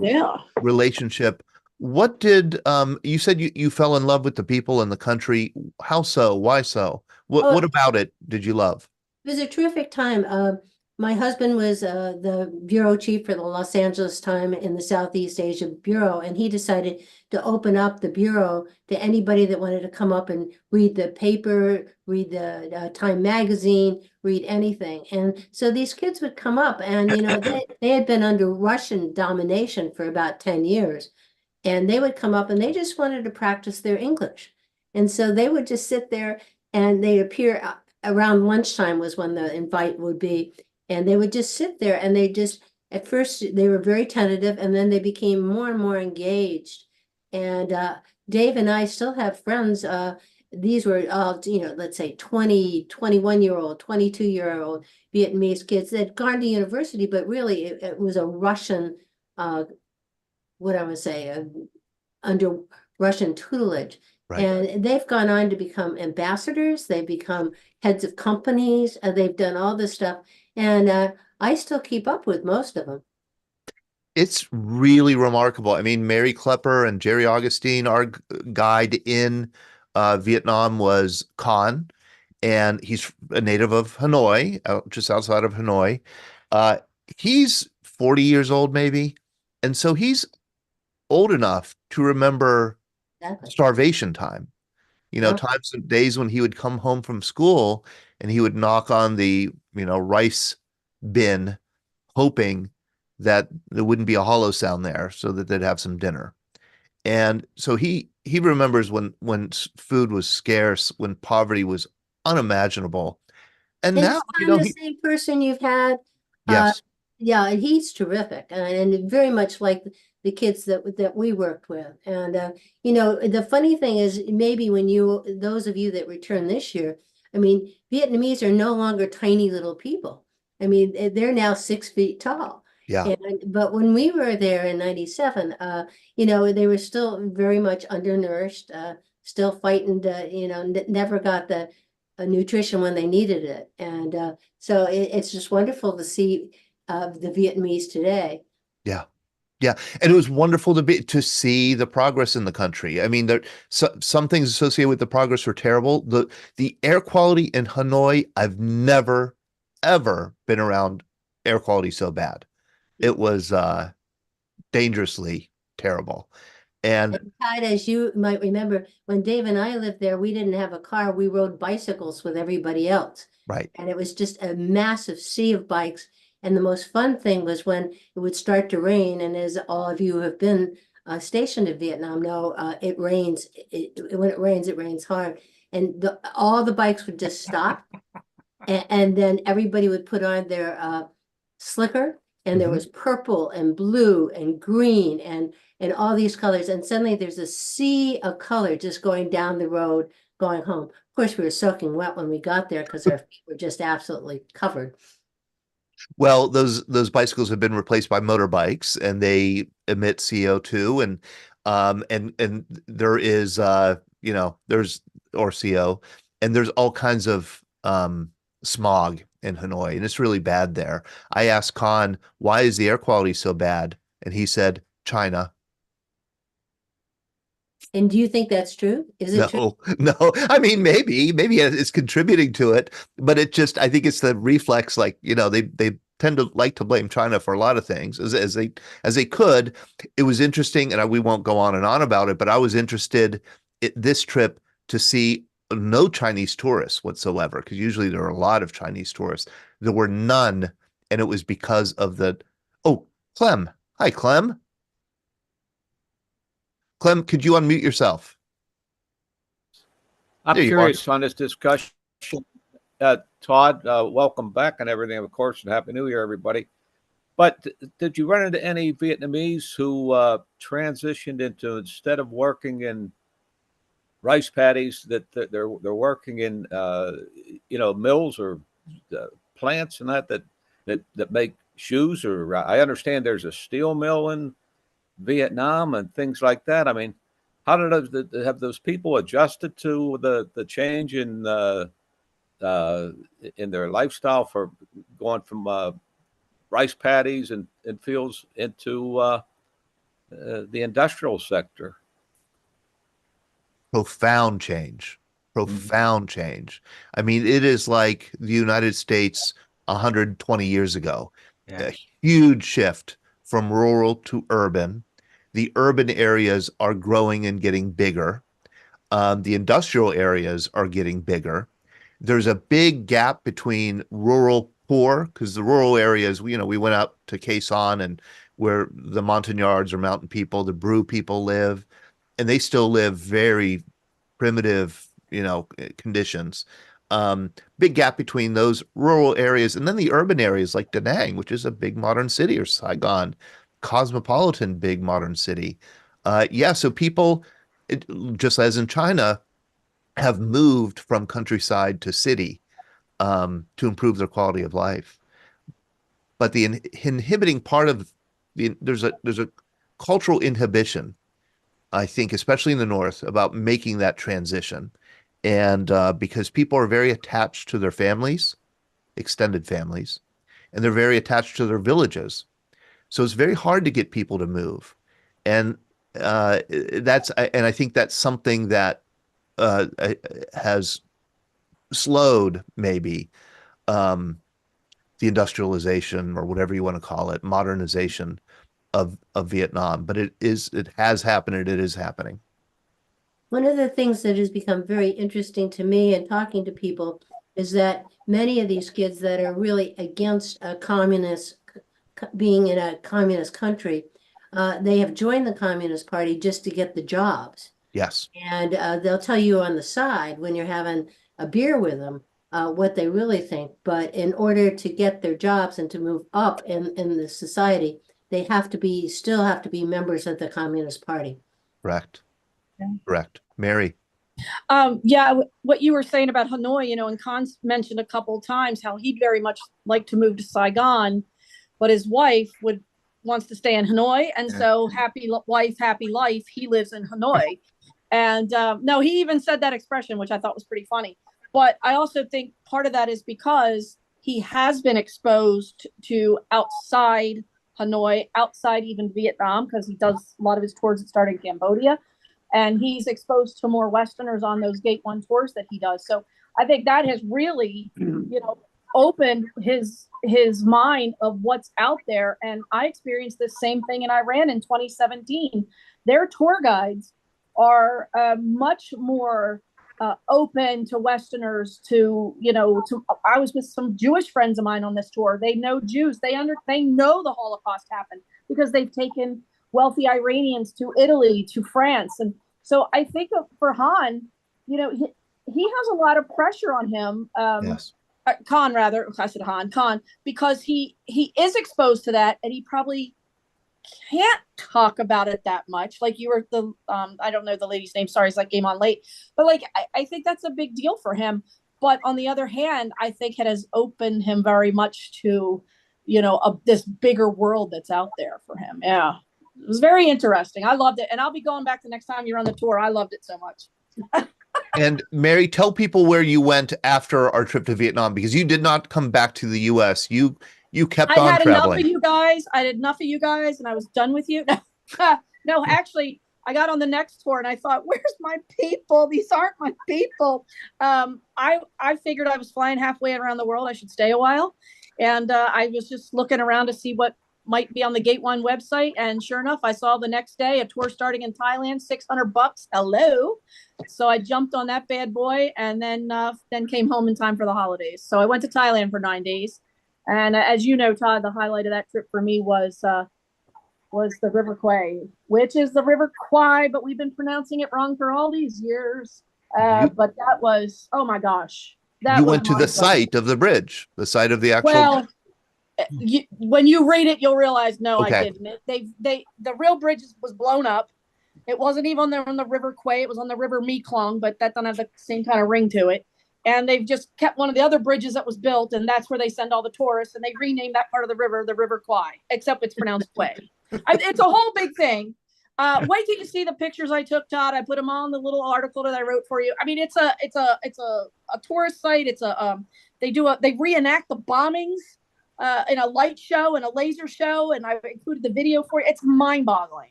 relationship. What did you said you fell in love with the people in the country? How so? Why so? What about it did you love? It was a terrific time. My husband was the bureau chief for the Los Angeles Times in the Southeast Asia Bureau, and he decided to open up the bureau to anybody that wanted to come up and read the paper, read the Time magazine, read anything. And so these kids would come up, and they had been under Russian domination for about 10 years, and they would come up and they just wanted to practice their English. And so they would just sit there, and they'd appear around lunchtime was when the invite would be. And they would just sit there, and at first they were very tentative, and then they became more and more engaged. And Dave and I still have friends. These were all, let's say 20, 21-year-old, 22-year-old Vietnamese kids that had gone to university, but really it was a Russian, under Russian tutelage. Right. And they've gone on to become ambassadors. They've become heads of companies. They've done all this stuff. And I still keep up with most of them. It's really remarkable. I mean, Mary Klepper and Jerry Augustine, our guide in Vietnam was Khan, and he's a native of Hanoi, just outside of Hanoi. He's 40 years old, maybe. And so he's old enough to remember starvation time. Yep. times and days when he would come home from school and he would knock on the, rice bin, hoping that there wouldn't be a hollow sound there so that they'd have some dinner. And so he remembers when food was scarce, when poverty was unimaginable. And And now, is Tom the same person you've had? Uh, yes, yeah, he's terrific, and very much like the kids that we worked with. And the funny thing is, maybe when those of you that return this year, I mean, Vietnamese are no longer tiny little people. I mean, they're now 6 feet tall. yeah. But when we were there in '97, they were still very much undernourished, still fighting to, never got the nutrition when they needed it. And so it's just wonderful to see the Vietnamese today. Yeah. Yeah. And it was wonderful to see the progress in the country. I mean, some things associated with the progress were terrible. The air quality in Hanoi, I've never, ever been around air quality so bad. It was dangerously terrible. And Tide, as you might remember, when Dave and I lived there, we didn't have a car. We rode bicycles with everybody else. right. And it was just a massive sea of bikes. And the most fun thing was when it would start to rain. And as all of you who have been stationed in Vietnam know, it rains. When it rains hard. And all the bikes would just stop. And then everybody would put on their slicker. And there was purple and blue and green and all these colors. And suddenly there's a sea of color just going down the road, going home. Of course, we were soaking wet when we got there because our feet were just absolutely covered. Well, those bicycles have been replaced by motorbikes, and they emit CO2, and there is there's or CO, and there's all kinds of smog in Hanoi, and it's really bad there. I asked Khan, why is the air quality so bad? And he said, China. And do you think that's true? Is it true? No. I mean, maybe it's contributing to it, but I think it's the reflex. Like, they tend to like to blame China for a lot of things as they could. It was interesting, and we won't go on and on about it, but I was interested this trip to see no Chinese tourists whatsoever, because usually there are a lot of Chinese tourists. There were none, and it was because of Clem. Hi, Clem. Clem, could you unmute yourself? I'm curious on this discussion. Todd, welcome back and everything, of course, and Happy New Year, everybody. But did you run into any Vietnamese who transitioned into, instead of working in rice paddies, that they're working in mills or plants and that make shoes? Or I understand there's a steel mill in Vietnam and things like that. I mean, how have those people adjusted to the change in their lifestyle, for going from rice paddies and fields into the industrial sector? Profound change. I mean, it is like the United States 120 years ago. Yeah. A huge shift from rural to urban. The urban areas are growing and getting bigger. The industrial areas are getting bigger. There's a big gap between rural poor, because the rural areas, we went out to Quezon Son, and where the Montagnards or mountain people, the Brew people live, and they still live very primitive, conditions. Big gap between those rural areas and then the urban areas like Da Nang, which is a big modern city, or Saigon, cosmopolitan, big modern city. So people, just as in China, have moved from countryside to city to improve their quality of life. But the inhibiting part of there's a cultural inhibition, I think, especially in the North, about making that transition. And because people are very attached to their families, extended families, and they're very attached to their villages. So it's very hard to get people to move. And I think that's something that has slowed maybe the industrialization, or whatever you want to call it, modernization of Vietnam. But it has happened, and it is happening. One of the things that has become very interesting to me in talking to people is that many of these kids that are really against a being in a communist country, they have joined the Communist Party just to get the jobs. Yes. And they'll tell you on the side when you're having a beer with them what they really think. But in order to get their jobs and to move up in the society, they still have to be members of the Communist Party. Correct. Correct. Mary. Yeah, what you were saying about Hanoi, and Khan's mentioned a couple of times how he'd very much like to move to Saigon, but his wife wants to stay in Hanoi, and so happy wife, happy life. He lives in Hanoi, and no, he even said that expression, which I thought was pretty funny. But I also think part of that is because he has been exposed to outside Hanoi, outside even Vietnam, because he does a lot of his tours that start in Cambodia. And he's exposed to more Westerners on those Gate 1 tours that he does. So I think that has really, opened his mind of what's out there. And I experienced the same thing in Iran in 2017. Their tour guides are much more open to Westerners. I was with some Jewish friends of mine on this tour. They know Jews. They know the Holocaust happened because they've taken wealthy Iranians to Italy, to France. And so I think for Han, he has a lot of pressure on him. Yes. Khan, rather, I said Khan, because he is exposed to that, and he probably can't talk about it that much. Like you were I don't know the lady's name. Sorry, I came on late. But I think that's a big deal for him. But on the other hand, I think it has opened him very much to, this bigger world that's out there for him. Yeah. It was very interesting. I loved it. And I'll be going back the next time you're on the tour. I loved it so much. And Mary, tell people where you went after our trip to Vietnam, because you did not come back to the US. You kept on I had enough traveling. of you guys. I had enough of you guys, and I was done with you. No, actually, I got on the next tour and I thought, where's my people? These aren't my people. I figured I was flying halfway around the world. I should stay a while. And I was just looking around to see what might be on the Gate 1 website. And sure enough, I saw the next day a tour starting in Thailand, $600. Hello. So I jumped on that bad boy and then came home in time for the holidays. So I went to Thailand for 9 days. And as you know, Todd, the highlight of that trip for me was the River Kwai, which is the River Kwai, but we've been pronouncing it wrong for all these years. But that was, oh my gosh. You went to the site of the bridge, the site of the actual. Well, when you read it, you'll realize, no, Okay. I didn't. The real bridge was blown up. It wasn't even on the River Kwai. It was on the River Mekong, but that doesn't have the same kind of ring to it. And they've just kept one of the other bridges that was built, and that's where they send all the tourists. And they renamed that part of the River Kwai, except it's pronounced Kwai. It's a whole big thing. Wait till you see the pictures I took, Todd. I put them on the little article that I wrote for you. I mean, it's a tourist site. They reenact the bombings in a light show and a laser show, and I've included the video for you. It's mind-boggling.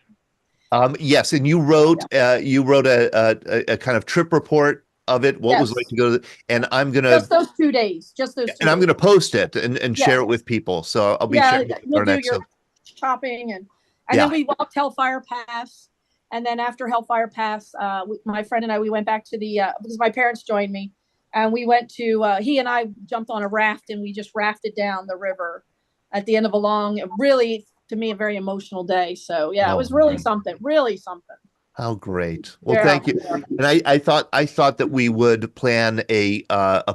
Yes, and you wrote a kind of trip report of it. What was it like to go to and I'm gonna just those 2 days. And I'm gonna post it and share it with people. So I'll be sharing it you'll our do next your shopping and then we walked Hellfire Pass, and then after Hellfire Pass, my friend and I we went back to the because my parents joined me, and we went to he and I jumped on a raft and we just rafted down the river at the end of a long, really, to me, a very emotional day. So yeah, it was really something. How great. Well, thank you. And I thought that we would plan a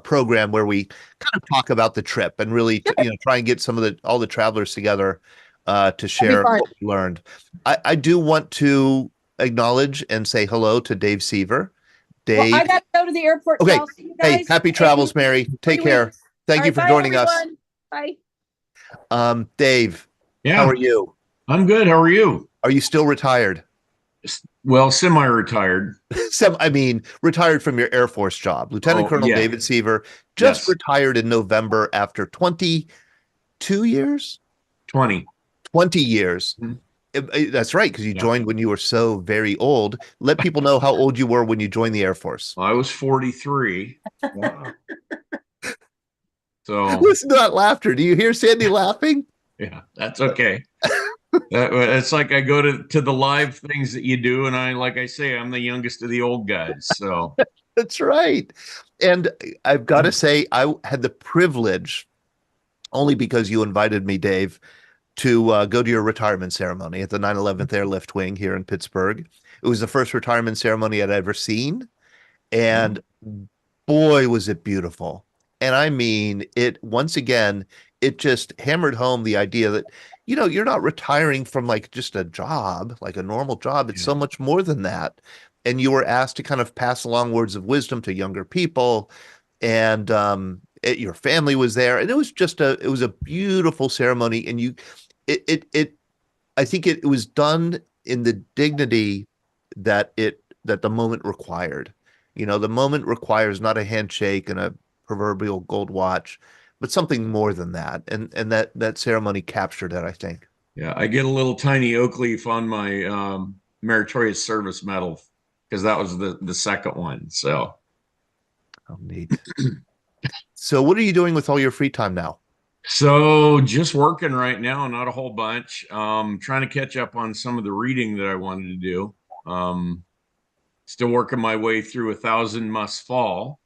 program where we kind of talk about the trip and really try and get all the travelers together to share what we learned. I do want to acknowledge and say hello to Dave Seaver. Dave, well, I got to go to the airport. Okay. So I'll see you guys. Hey, happy travels, Mary. Take care. Thank you for joining us. Bye. Dave, how are you? I'm good. How are you? Are you still retired? Well, semi-retired. Retired from your Air Force job. Lieutenant Colonel David Seaver just retired in November after 22 years? 20 years. Mm-hmm. That's right, because you joined when you were so very old. Let people know how old you were when you joined the Air Force. Well, I was 43. Wow. So listen to that laughter. Do you hear Sandy laughing? Yeah, that's okay. It's like I go to the live things that you do, and like I say, I'm the youngest of the old guys. So That's right. And I've got to say, I had the privilege, only because you invited me, Dave, to go to your retirement ceremony at the 9/11th Airlift Wing here in Pittsburgh. It was the first retirement ceremony I'd ever seen, and boy, was it beautiful. And I mean, it once again, it just hammered home the idea that, you're not retiring from like just a job, like a normal job. It's so much more than that. And you were asked to kind of pass along words of wisdom to younger people. And your family was there. And it was it was a beautiful ceremony. And I think it was done in the dignity that the moment required. The moment requires not a handshake and a proverbial gold watch, but something more than that. And that ceremony captured it, I think. yeah, I get a little tiny oak leaf on my meritorious service medal because that was the second one. So, oh, neat. So, what are you doing with all your free time now? So just working right now, not a whole bunch. Trying to catch up on some of the reading that I wanted to do. Still working my way through 1,000 Must Fall.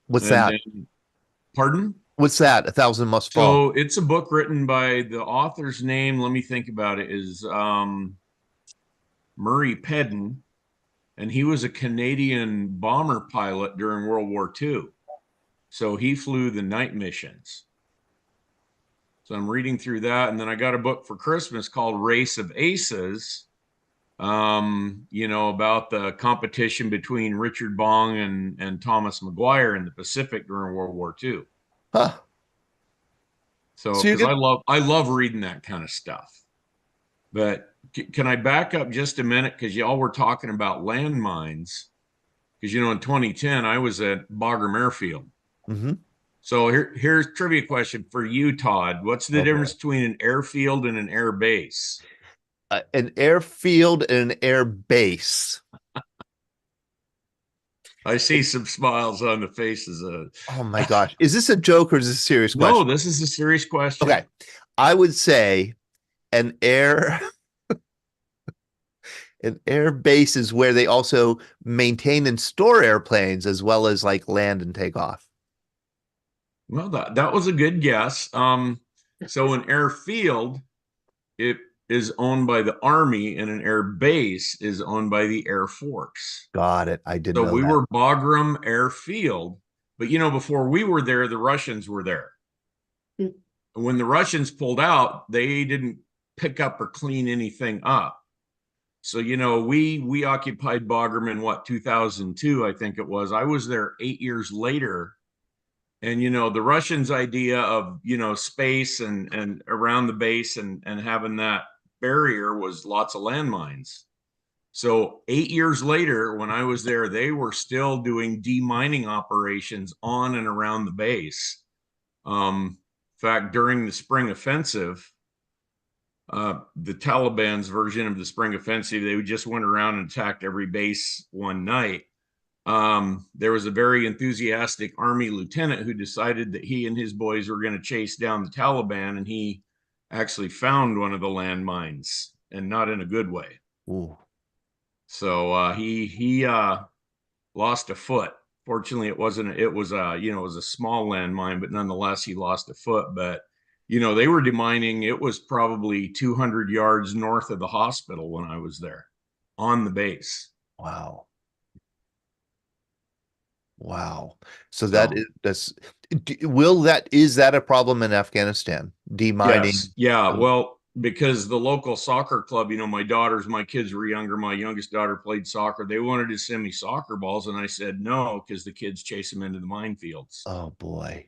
What's that? Pardon? What's that? 1,000 Must Fall. So it's a book written by the author's name. Let me think about it. Is Murray Pedden, and he was a Canadian bomber pilot during World War II. So he flew the night missions. So I'm reading through that. And then I got a book for Christmas called Race of Aces, about the competition between Richard Bong and Thomas Maguire in the Pacific during World War II. Huh. So because I love reading that kind of stuff. But can I back up just a minute? Because y'all were talking about landmines. Because, in 2010, I was at Bagram Airfield. Mm-hmm. So here's a trivia question for you, Todd. What's the difference between an airfield and an air base? An airfield and an air base. I see some smiles on the faces of. Oh my gosh. Is this a joke or is this a serious question? No, this is a serious question. Okay. I would say an air base is where they also maintain and store airplanes as well as like land and take off. Well, that was a good guess. So an airfield, it is owned by the Army, and an air base is owned by the Air Force. Got it. I didn't know So we that. were Bagram Airfield, but before we were there, the Russians were there. And when the Russians pulled out, they didn't pick up or clean anything up. So, we occupied Bagram in 2002, I think it was. I was there 8 years later. And, the Russians' idea of, space and around the base and having that barrier was lots of landmines. So 8 years later, when I was there, they were still doing demining operations on and around the base. In fact, during the spring offensive, the Taliban's version of the spring offensive, they just went around and attacked every base one night. There was a very enthusiastic Army lieutenant who decided that he and his boys were going to chase down the Taliban, and he actually found one of the landmines, and not in a good way. Ooh. So he lost a foot. Fortunately, it was a small landmine, but nonetheless, he lost a foot. But they were demining. It was probably 200 yards north of the hospital when I was there on the base. Wow. So is that a problem in Afghanistan? Demining? Yes. Yeah. Well, because the local soccer club, my kids were younger. My youngest daughter played soccer. They wanted to send me soccer balls, and I said no, because the kids chase them into the minefields. Oh boy,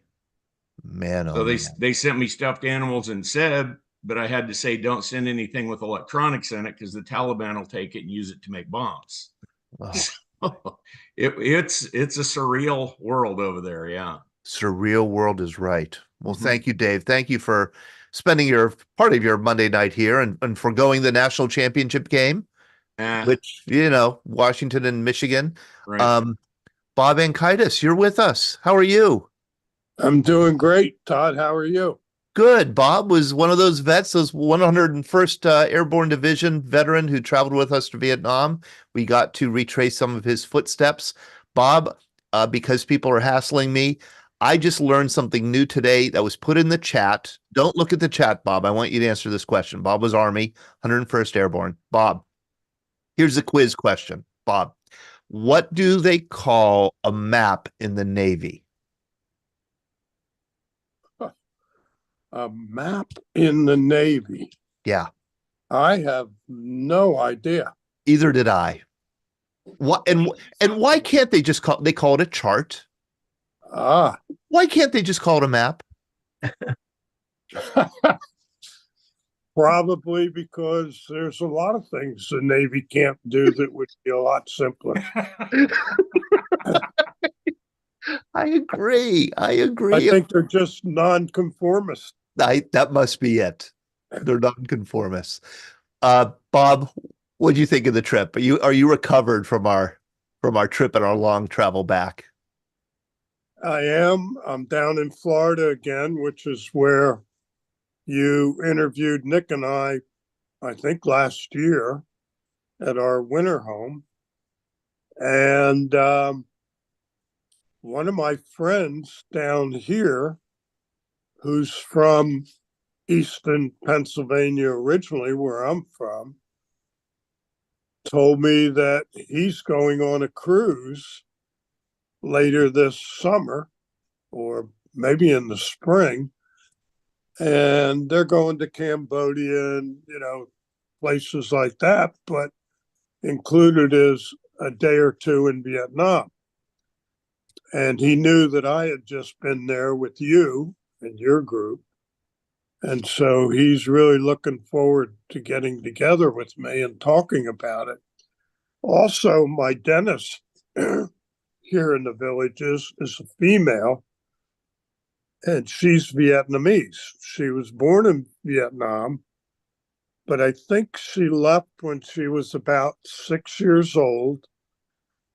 man. So they sent me stuffed animals and said, but I had to say, don't send anything with electronics in it, because the Taliban will take it and use it to make bombs. Wow. It's a surreal world over there. Yeah. Surreal world is right. Well, thank you, Dave. Thank you for spending part of your Monday night here and forgoing the national championship game, which, Washington and Michigan. Right. Bob Ankaitis, you're with us. How are you? I'm doing great. Todd, how are you? Good. Bob was one of those vets, those 101st Airborne Division veteran who traveled with us to Vietnam. We got to retrace some of his footsteps. Bob, because people are hassling me, I just learned something new today that was put in the chat. Don't look at the chat, Bob. I want you to answer this question. Bob was Army, 101st Airborne. Bob, here's the quiz question. Bob, what do they call a map in the Navy? A map in the Navy. Yeah. I have no idea. Either did I. What and why can't they just call it a chart? Ah. Why can't they just call it a map? Probably because there's a lot of things the Navy can't do that would be a lot simpler. I agree. I think they're just nonconformists. That must be it. They're nonconformists. Bob, what do you think of the trip? Are you recovered from our trip and our long travel back? I am. I'm down in Florida again, which is where you interviewed Nick and I think last year at our winter home. And one of my friends down here, who's from Easton, Pennsylvania originally, where I'm from, told me that he's going on a cruise later this summer or maybe in the spring, and they're going to Cambodia and places like that, but included is a day or two in Vietnam. And he knew that I had just been there with you and your group, and so he's really looking forward to getting together with me and talking about it. Also, my dentist here in the villages is a female, and she's Vietnamese. She was born in Vietnam, but I think she left when she was about 6 years old,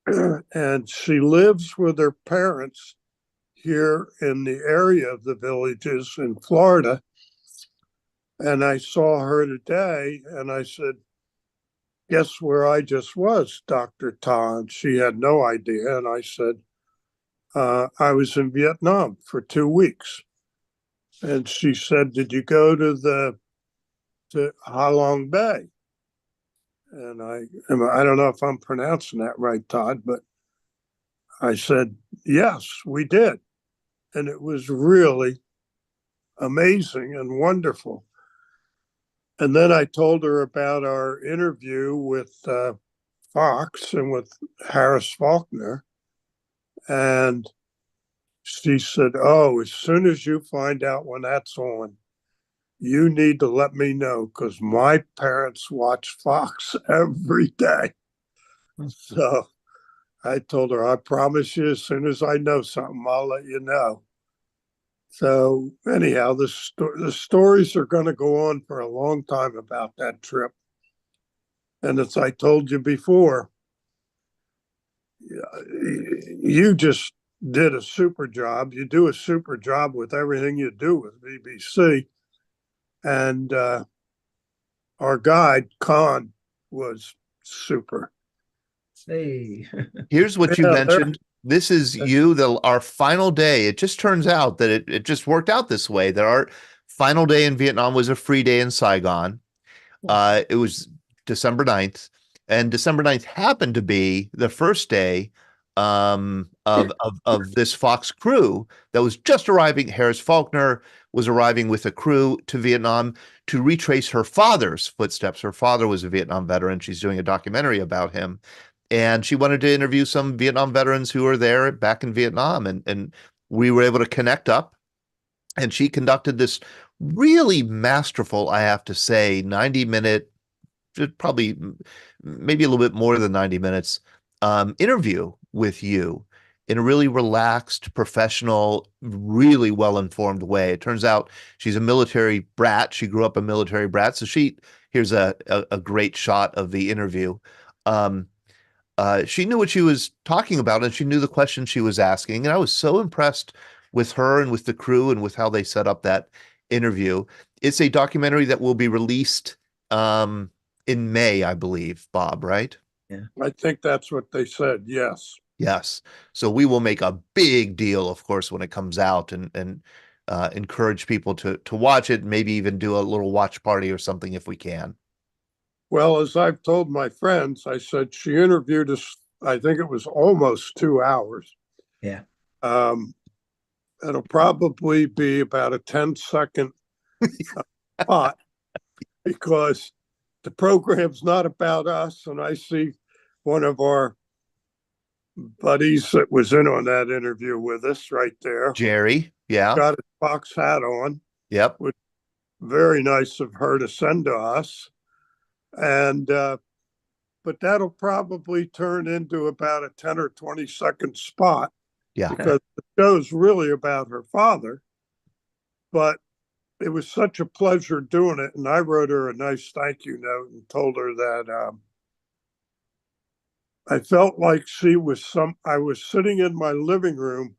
and she lives with her parents here in the area of the villages in Florida. And I saw her today, and I said, "Guess where I just was, Dr. Todd?" She had no idea. And I said, I was in Vietnam for 2 weeks. And she said, "Did you go to Ha Long Bay?" And I don't know if I'm pronouncing that right, Todd, but I said, "Yes, we did." And it was really amazing and wonderful. And then I told her about our interview with Fox and with Harris Faulkner. And she said, "Oh, as soon as you find out when that's on, you need to let me know, because my parents watch Fox every day." So I told her, "I promise you, as soon as I know something, I'll let you know." So anyhow, the stories are going to go on for a long time about that trip. And as I told you before, you just did a super job. You do a super job with everything you do with VBC. And our guide, Khan, was super. Hey. Here's what you mentioned. This is our final day. It just turns out that it just worked out this way, that our final day in Vietnam was a free day in Saigon. It was December 9th, and December 9th happened to be the first day of this Fox crew that was just arriving. Harris Faulkner was arriving with a crew to Vietnam to retrace her father's footsteps. Her father was a Vietnam veteran. She's doing a documentary about him. And she wanted to interview some Vietnam veterans who were there back in Vietnam. And we were able to connect up. And she conducted this really masterful, I have to say, 90-minute, probably maybe a little bit more than 90 minutes interview with you in a really relaxed, professional, really well-informed way. It turns out she's a military brat. She grew up a military brat. So here's a great shot of the interview. She knew what she was talking about, and she knew the questions she was asking. And I was so impressed with her and with the crew and with how they set up that interview. It's a documentary that will be released in May, I believe, Bob, right? I think that's what they said. Yes. Yes. So we will make a big deal, of course, when it comes out, and encourage people to watch it, maybe even do a little watch party or something if we can. Well, as I've told my friends, I said she interviewed us, I think it was almost 2 hours. Yeah. It'll probably be about a 10-second spot because the program's not about us. And I see one of our buddies that was in on that interview with us right there. Jerry, yeah. Got his box hat on. Yep. Which very nice of her to send to us. And but that'll probably turn into about a 10 or 20-second spot. Yeah. Because the show's really about her father. But it was such a pleasure doing it. And I wrote her a nice thank you note and told her that I felt like I was sitting in my living room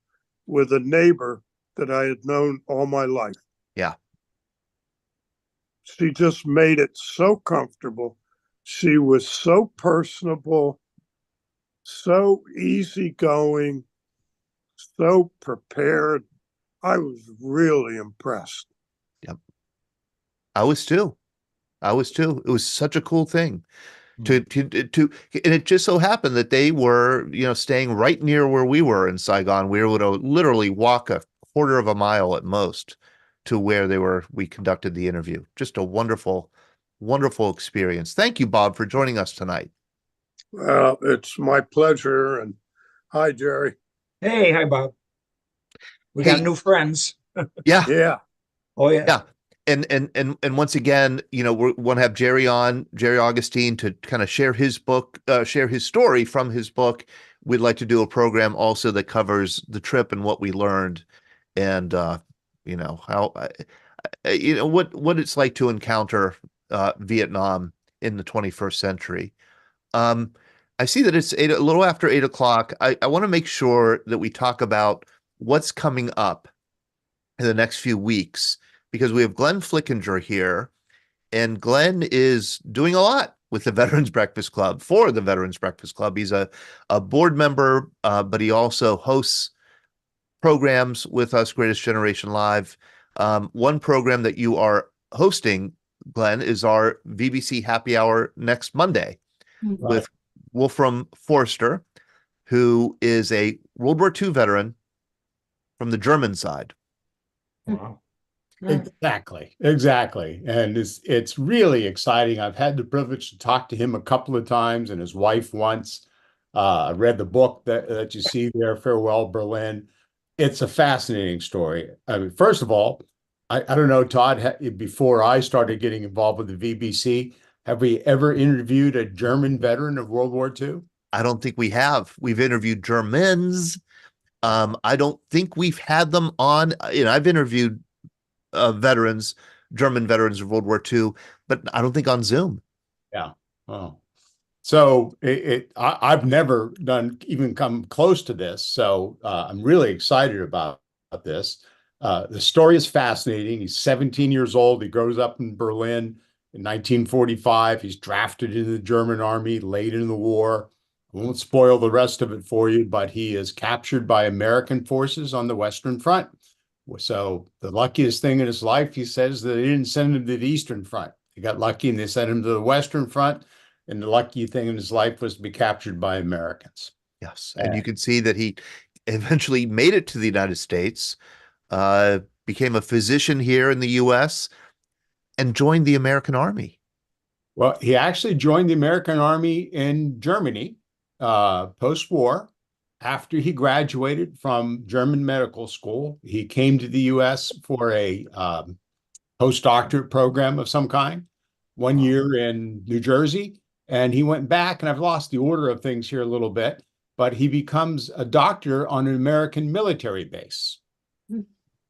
with a neighbor that I had known all my life. Yeah. She just made it so comfortable. She was so personable, so easygoing, so prepared. I was really impressed. Yep. I was too. It was such a cool thing to and it just so happened that they were, staying right near where we were in Saigon. We were able to literally walk a quarter of a mile at most to where we conducted the interview. Just a wonderful, wonderful experience. Thank you, Bob, for joining us tonight. Well, it's my pleasure. And hi, Jerry. Hey, hi, Bob. We got new friends. Yeah. Yeah. Oh, yeah. Yeah. And once again, we want to have Jerry Augustine, to kind of share his book, share his story from his book. We'd like to do a program also that covers the trip and what we learned, and how what it's like to encounter Vietnam in the 21st century. I see that it's a little after 8 o'clock. I want to make sure that we talk about what's coming up in the next few weeks, because we have Glenn Flickinger here, and Glenn is doing a lot with the Veterans Breakfast Club, for the Veterans Breakfast Club. He's a board member, but he also hosts programs with us, Greatest Generation Live. One program that you are hosting, Glenn, is our VBC Happy Hour next Monday with Wolfram Forster, who is a World War II veteran from the German side. Wow. Exactly. And it's really exciting. I've had the privilege to talk to him a couple of times, and his wife once. I read the book that you see there, Farewell Berlin. It's a fascinating story. I mean, first of all, I don't know, Todd, before I started getting involved with the VBC, have we ever interviewed a German veteran of World War II? I don't think we have. We've interviewed Germans. I don't think we've had them on. I've interviewed German veterans of World War II, but I don't think on Zoom. Yeah. Oh. So I've never even come close to this. So I'm really excited about this. The story is fascinating. He's 17 years old. He grows up in Berlin in 1945. He's drafted into the German army late in the war. I won't spoil the rest of it for you, but he is captured by American forces on the Western Front. So the luckiest thing in his life, he says, that they didn't send him to the Eastern Front. They got lucky and they sent him to the Western Front. And the lucky thing in his life was to be captured by Americans. Yes. And you can see that he eventually made it to the United States, became a physician here in the U.S., and joined the American Army. Well, he actually joined the American Army in Germany post-war. After he graduated from German medical school, he came to the U.S. for a postdoctorate program of some kind, 1 year in New Jersey. And he went back, and I've lost the order of things here a little bit, but he becomes a doctor on an American military base.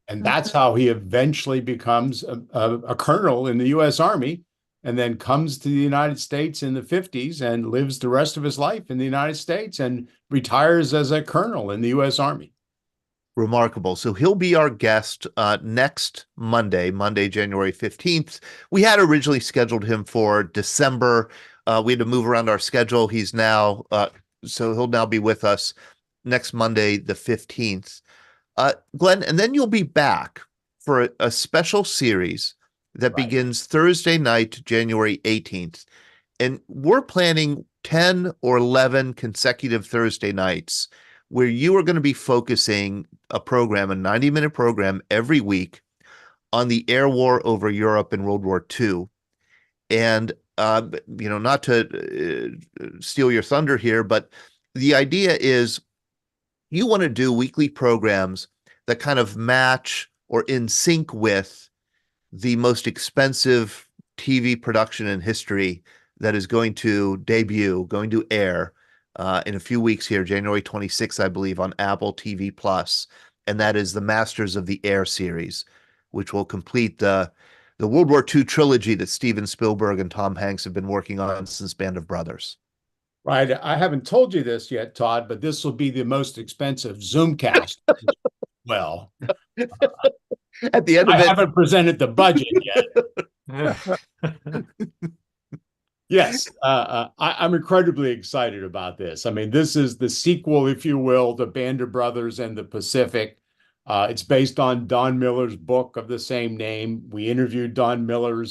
And that's how he eventually becomes a colonel in the U.S. Army, and then comes to the United States in the 50s and lives the rest of his life in the United States and retires as a colonel in the U.S. Army. Remarkable. So he'll be our guest next Monday, January 15th. We had originally scheduled him for December. We had to move around our schedule. He's now, so he'll now be with us next Monday, the 15th. Glenn, and then you'll be back for a special series that begins Thursday night, January 18th. And we're planning 10 or 11 consecutive Thursday nights where you are going to be focusing a 90-minute program every week on the air war over Europe in World War II. And, not to steal your thunder here, but the idea is you want to do weekly programs that kind of match or in sync with the most expensive TV production in history that is going to air in a few weeks here, January 26th, I believe, on Apple TV Plus, and that is the Masters of the Air series, which will complete the World War II trilogy that Steven Spielberg and Tom Hanks have been working on since Band of Brothers. Right. I haven't told you this yet, Todd, but this will be the most expensive Zoomcast. Well, at the end of I haven't presented the budget yet. Yes, I'm incredibly excited about this. I mean, this is the sequel, if you will, to Band of Brothers and the Pacific. It's based on Don Miller's book of the same name. We interviewed Don Miller, I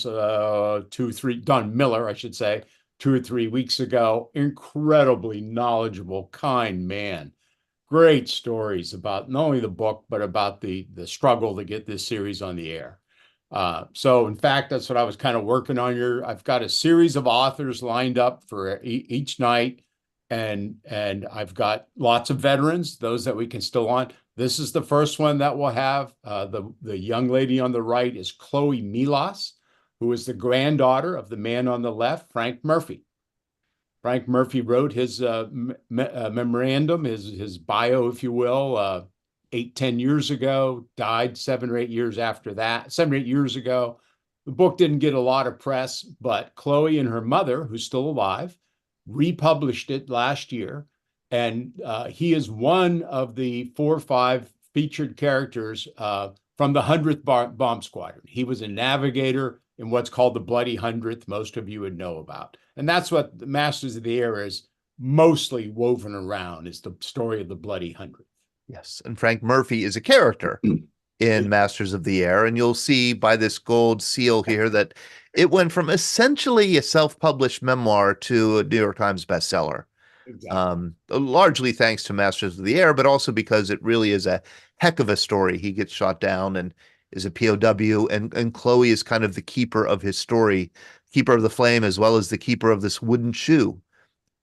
should say, 2 or 3 weeks ago. Incredibly knowledgeable, kind man. Great stories about not only the book, but about the struggle to get this series on the air. So in fact, that's what I was kind of working on here. I've got a series of authors lined up for each night, and I've got lots of veterans, those that we can still on. This is the first one that we'll have. The young lady on the right is Chloe Milas, who is the granddaughter of the man on the left, Frank Murphy. Frank Murphy wrote his memorandum, his bio, if you will, 10 years ago, died 7 or 8 years after that, 7 or 8 years ago. The book didn't get a lot of press, but Chloe and her mother, who's still alive, republished it last year. And he is one of the 4 or 5 featured characters from the 100th Bomb Squadron. He was a navigator in what's called the Bloody 100th, most of you would know about. And that's what the Masters of the Air is mostly woven around, is the story of the Bloody 100th. Yes, and Frank Murphy is a character in Masters of the Air, and you'll see by this gold seal here that it went from essentially a self-published memoir to a New York Times bestseller. Exactly. Largely thanks to Masters of the Air, but also because it really is a heck of a story. He gets shot down and is a POW, and Chloe is kind of the keeper of his story, keeper of the flame, as well as the keeper of this wooden shoe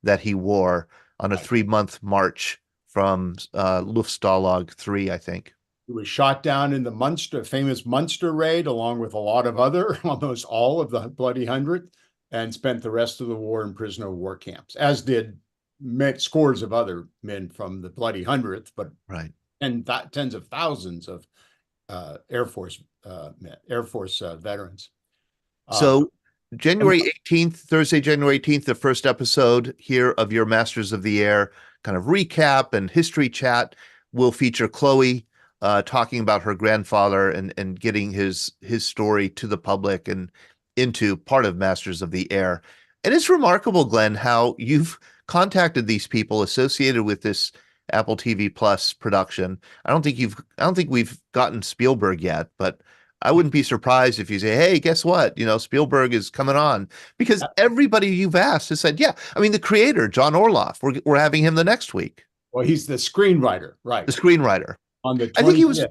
that he wore on a 3-month march from Luftstalag 3, I think. He was shot down in the famous Munster raid, along with a lot of almost all of the Bloody 100th, and spent the rest of the war in prisoner of war camps, as did scores of other men from the Bloody 100th, but tens of thousands of Air Force veterans. So January 18th, Thursday, January 18th, the first episode here of your Masters of the Air kind of recap and history chat will feature Chloe talking about her grandfather and getting his story to the public and into part of Masters of the Air. And it's remarkable, Glenn, how you've contacted these people associated with this Apple TV Plus production. I don't think we've gotten Spielberg yet, but I wouldn't be surprised if you say, hey, guess what? Spielberg is coming on, because everybody you've asked has said, yeah. I mean, the creator, John Orloff, we're having him the next week. Well, he's the screenwriter, right? The screenwriter. On the 20th. I think he was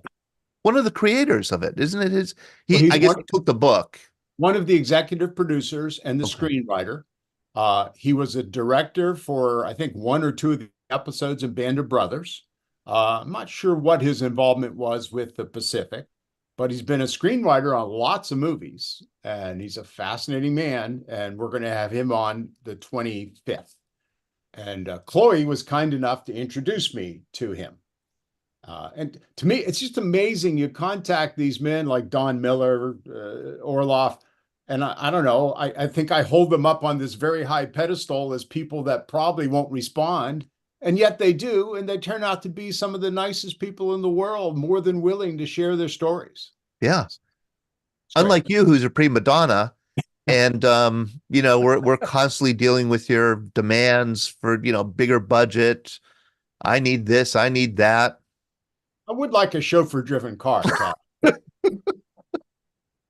one of the creators of it, isn't it? I guess he took the book. One of the executive producers and the screenwriter. He was a director for, I think, 1 or 2 of the episodes in Band of Brothers. I'm not sure what his involvement was with the Pacific, but he's been a screenwriter on lots of movies, and he's a fascinating man, and we're going to have him on the 25th. And Chloe was kind enough to introduce me to him. And to me, it's just amazing. You contact these men like Don Miller, Orloff, and I don't know, I think I hold them up on this very high pedestal as people that probably won't respond. And yet they do, and they turn out to be some of the nicest people in the world, more than willing to share their stories. Yeah. It's Unlike great. you, who's a prima donna, and we're constantly dealing with your demands for, bigger budget. I need this, I need that. I would like a chauffeur-driven car, Todd.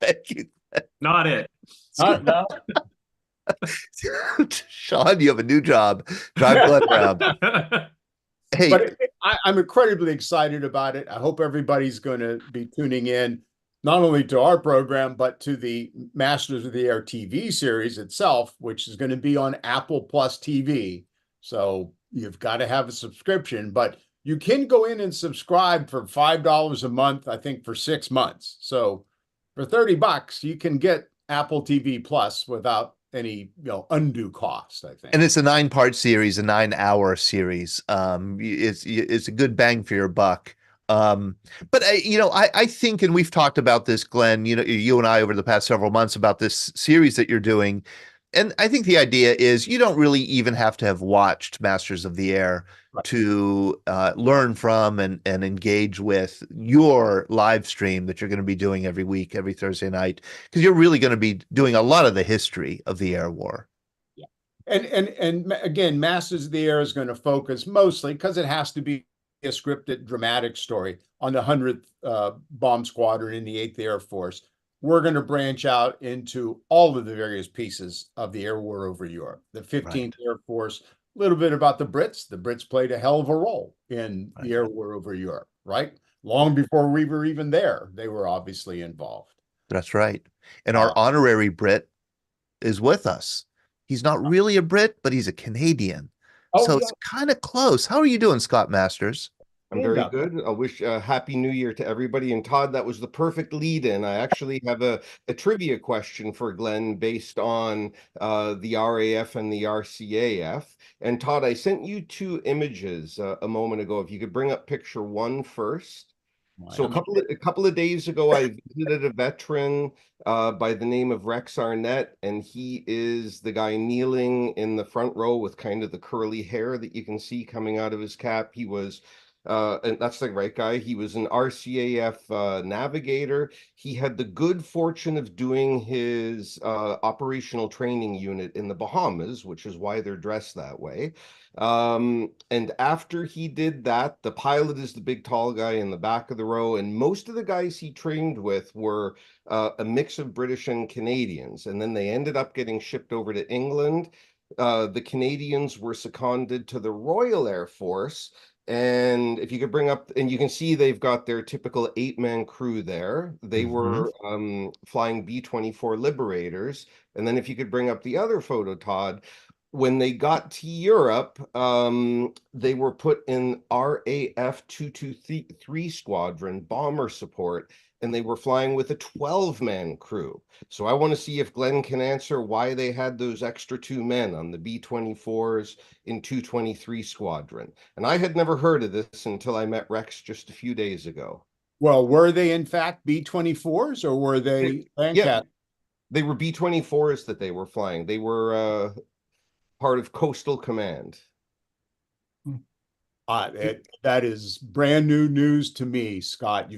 Thank you. Not it. No. Sean, you have a new job. Drive Glenn around. Hey, But I'm incredibly excited about it. I hope everybody's going to be tuning in, not only to our program, but to the Masters of the Air TV series itself, which is going to be on Apple Plus TV. So you've got to have a subscription, but you can go in and subscribe for $5 a month, I think, for 6 months. So for $30, you can get Apple TV Plus without any undue cost, I think. and it's a 9-part series, a 9-hour series. It's a good bang for your buck. But I think, and we've talked about this, Glenn, you and I over the past several months about this series that you're doing. And I think the idea is you don't really even have to have watched Masters of the Air to learn from and engage with your live stream that you're going to be doing every week, every Thursday night, because you're really going to be doing a lot of the history of the air war. Yeah. And again, Masters of the Air is going to focus mostly, because it has to be a scripted, dramatic story, on the 100th Bomb Squadron in the 8th Air Force. We're going to branch out into all of the various pieces of the air war over Europe. The 15th Air Force, a little bit about the Brits. The Brits played a hell of a role in the air war over Europe, right? Long before we were even there, they were obviously involved. That's right. And our honorary Brit is with us. He's not really a Brit, but he's a Canadian. So it's kind of close. How are you doing, Scott Masters? I'm very good. I wish a happy new year to everybody. And Todd, that was the perfect lead in. I actually have a trivia question for Glenn based on the RAF and the RCAF. And Todd, I sent you 2 images a moment ago. If you could bring up picture 1 first. So a couple of days ago, I visited a veteran by the name of Rex Arnett, and he is the guy kneeling in the front row with kind of the curly hair that you can see coming out of his cap. He was and that's the right guy. He was an RCAF navigator. He had the good fortune of doing his operational training unit in the Bahamas, which is why they're dressed that way. And after he did that, the pilot is the big tall guy in the back of the row. And most of the guys he trained with were a mix of British and Canadians. And then they ended up getting shipped over to England. The Canadians were seconded to the Royal Air Force. And if you could bring up, and you can see they've got their typical 8-man crew there. They were flying B-24 Liberators. And then if you could bring up the other photo, Todd, when they got to Europe, they were put in RAF 223 Squadron bomber support, and they were flying with a 12-man crew. So I want to see if Glenn can answer why they had those extra 2 men on the B-24s in 223 Squadron. And I had never heard of this until I met Rex just a few days ago. Well, were they in fact B-24s, or were they Yeah, they were B-24s that they were flying. They were part of Coastal Command. That is brand new news to me, Scott.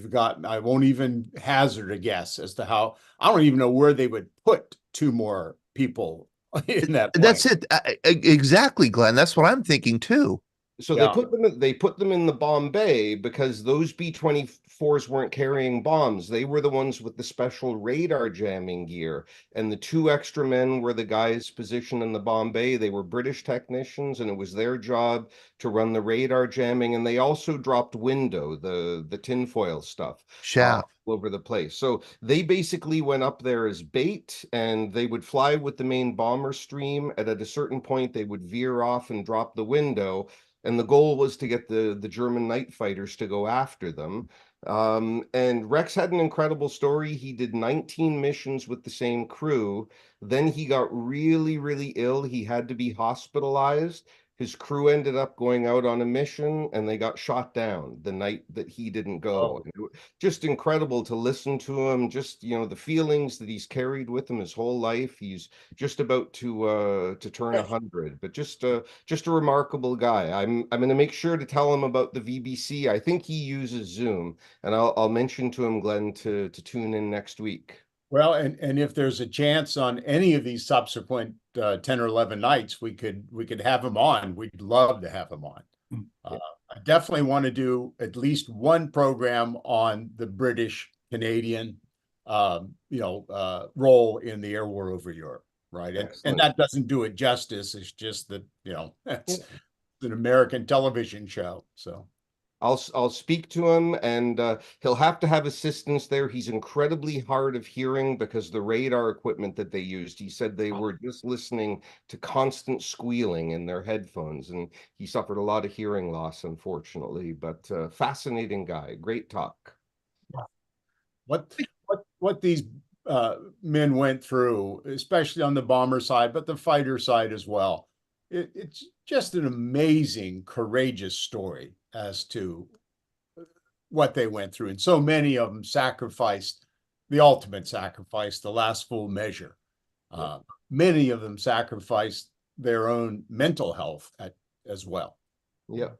I won't even hazard a guess as to how. I don't even know where they would put 2 more people in that plane. That's it. Exactly, Glenn. That's what I'm thinking too. So they put them in the Bombay because those B-24s weren't carrying bombs. They were the ones with the special radar jamming gear. And the 2 extra men were the guys positioned in the Bombay. They were British technicians, and it was their job to run the radar jamming. And they also dropped window, the tinfoil stuff, all over the place. So they basically went up there as bait, and they would fly with the main bomber stream. And at a certain point, they would veer off and drop the window. And the goal was to get the German night fighters to go after them. And Rex had an incredible story. He did 19 missions with the same crew. Then he got really, really ill. He had to be hospitalized. His crew ended up going out on a mission and they got shot down the night that he didn't go. Just incredible to listen to him, just, you know, the feelings that he's carried with him his whole life. He's just about to turn 100, but just a remarkable guy. I'm going to make sure to tell him about the VBC. I think he uses Zoom, and I'll mention to him, Glenn, to tune in next week. Well, and if there's a chance on any of these subsequent 10 or 11 nights, we could have him on. We'd love to have him on. I definitely want to do at least one program on the British Canadian, role in the air war over Europe, right? And that doesn't do it justice. It's just that, you know, that's an American television show. So I'll speak to him, and he'll have to have assistance there. He's incredibly hard of hearing because the radar equipment that they used, he said they were just listening to constant squealing in their headphones, and he suffered a lot of hearing loss, unfortunately. But fascinating guy, great talk. What these men went through, especially on the bomber side, but the fighter side as well. It's just an amazing, courageous story as to what they went through. And so many of them sacrificed the ultimate sacrifice, the last full measure. Many of them sacrificed their own mental health as well. Yeah.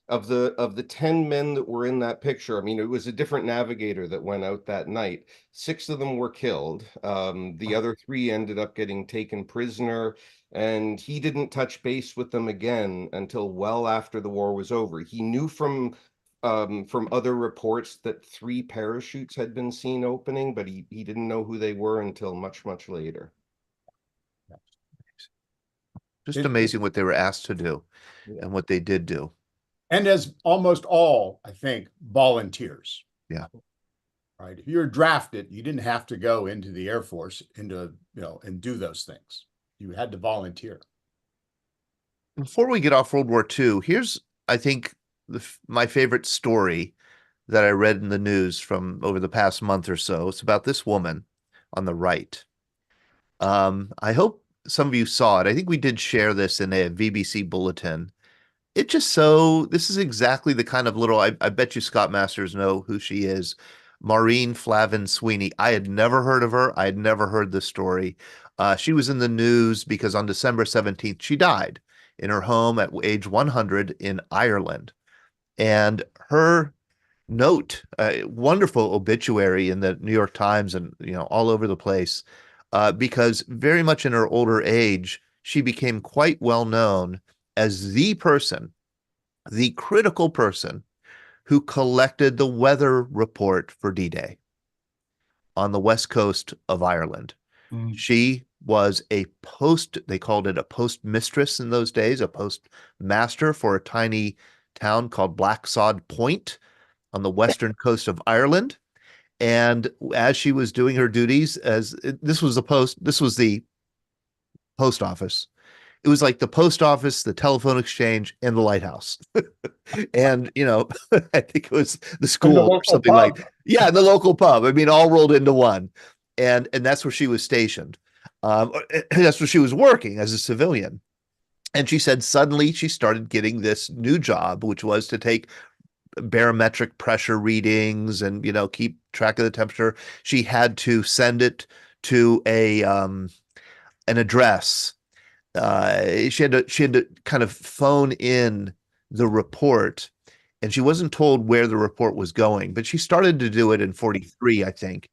Of the 10 men that were in that picture, I mean, it was a different navigator that went out that night. 6 of them were killed. The other 3 ended up getting taken prisoner, and he didn't touch base with them again until well after the war was over. He knew from other reports that 3 parachutes had been seen opening, but he didn't know who they were until much, much later. Just amazing what they were asked to do and what they did do. And as almost all, I think, volunteers. Yeah. Right. If you're drafted, you didn't have to go into the Air Force and do those things. You had to volunteer. Before we get off World War II, here's, I think, my favorite story that I read in the news from over the past month or so. It's about this woman on the right. I hope some of you saw it. I think we did share this in a VBC bulletin. This is exactly the kind of little, I bet you Scott Masters know who she is. Maureen Flavin Sweeney. I had never heard of her. I had never heard this story. She was in the news because on December 17th, she died in her home at age 100 in Ireland. And her note, a wonderful obituary in the New York Times and, all over the place, because very much in her older age, she became quite well known as the critical person who collected the weather report for D-Day on the west coast of Ireland. She was they called it a postmistress in those days, a postmaster for a tiny town called Blacksod Point on the western coast of Ireland. And as she was doing her duties, this was the post office. It was like the post office, the telephone exchange, and the lighthouse. And, I think it was the school or something like that. Yeah, the local pub. I mean, all rolled into one. And that's where she was stationed. That's where she was working as a civilian. And she said suddenly she started getting this new job, which was to take barometric pressure readings and, keep track of the temperature. She had to send it to an address. She had to kind of phone in the report, and she wasn't told where the report was going, but she started to do it in 43, I think.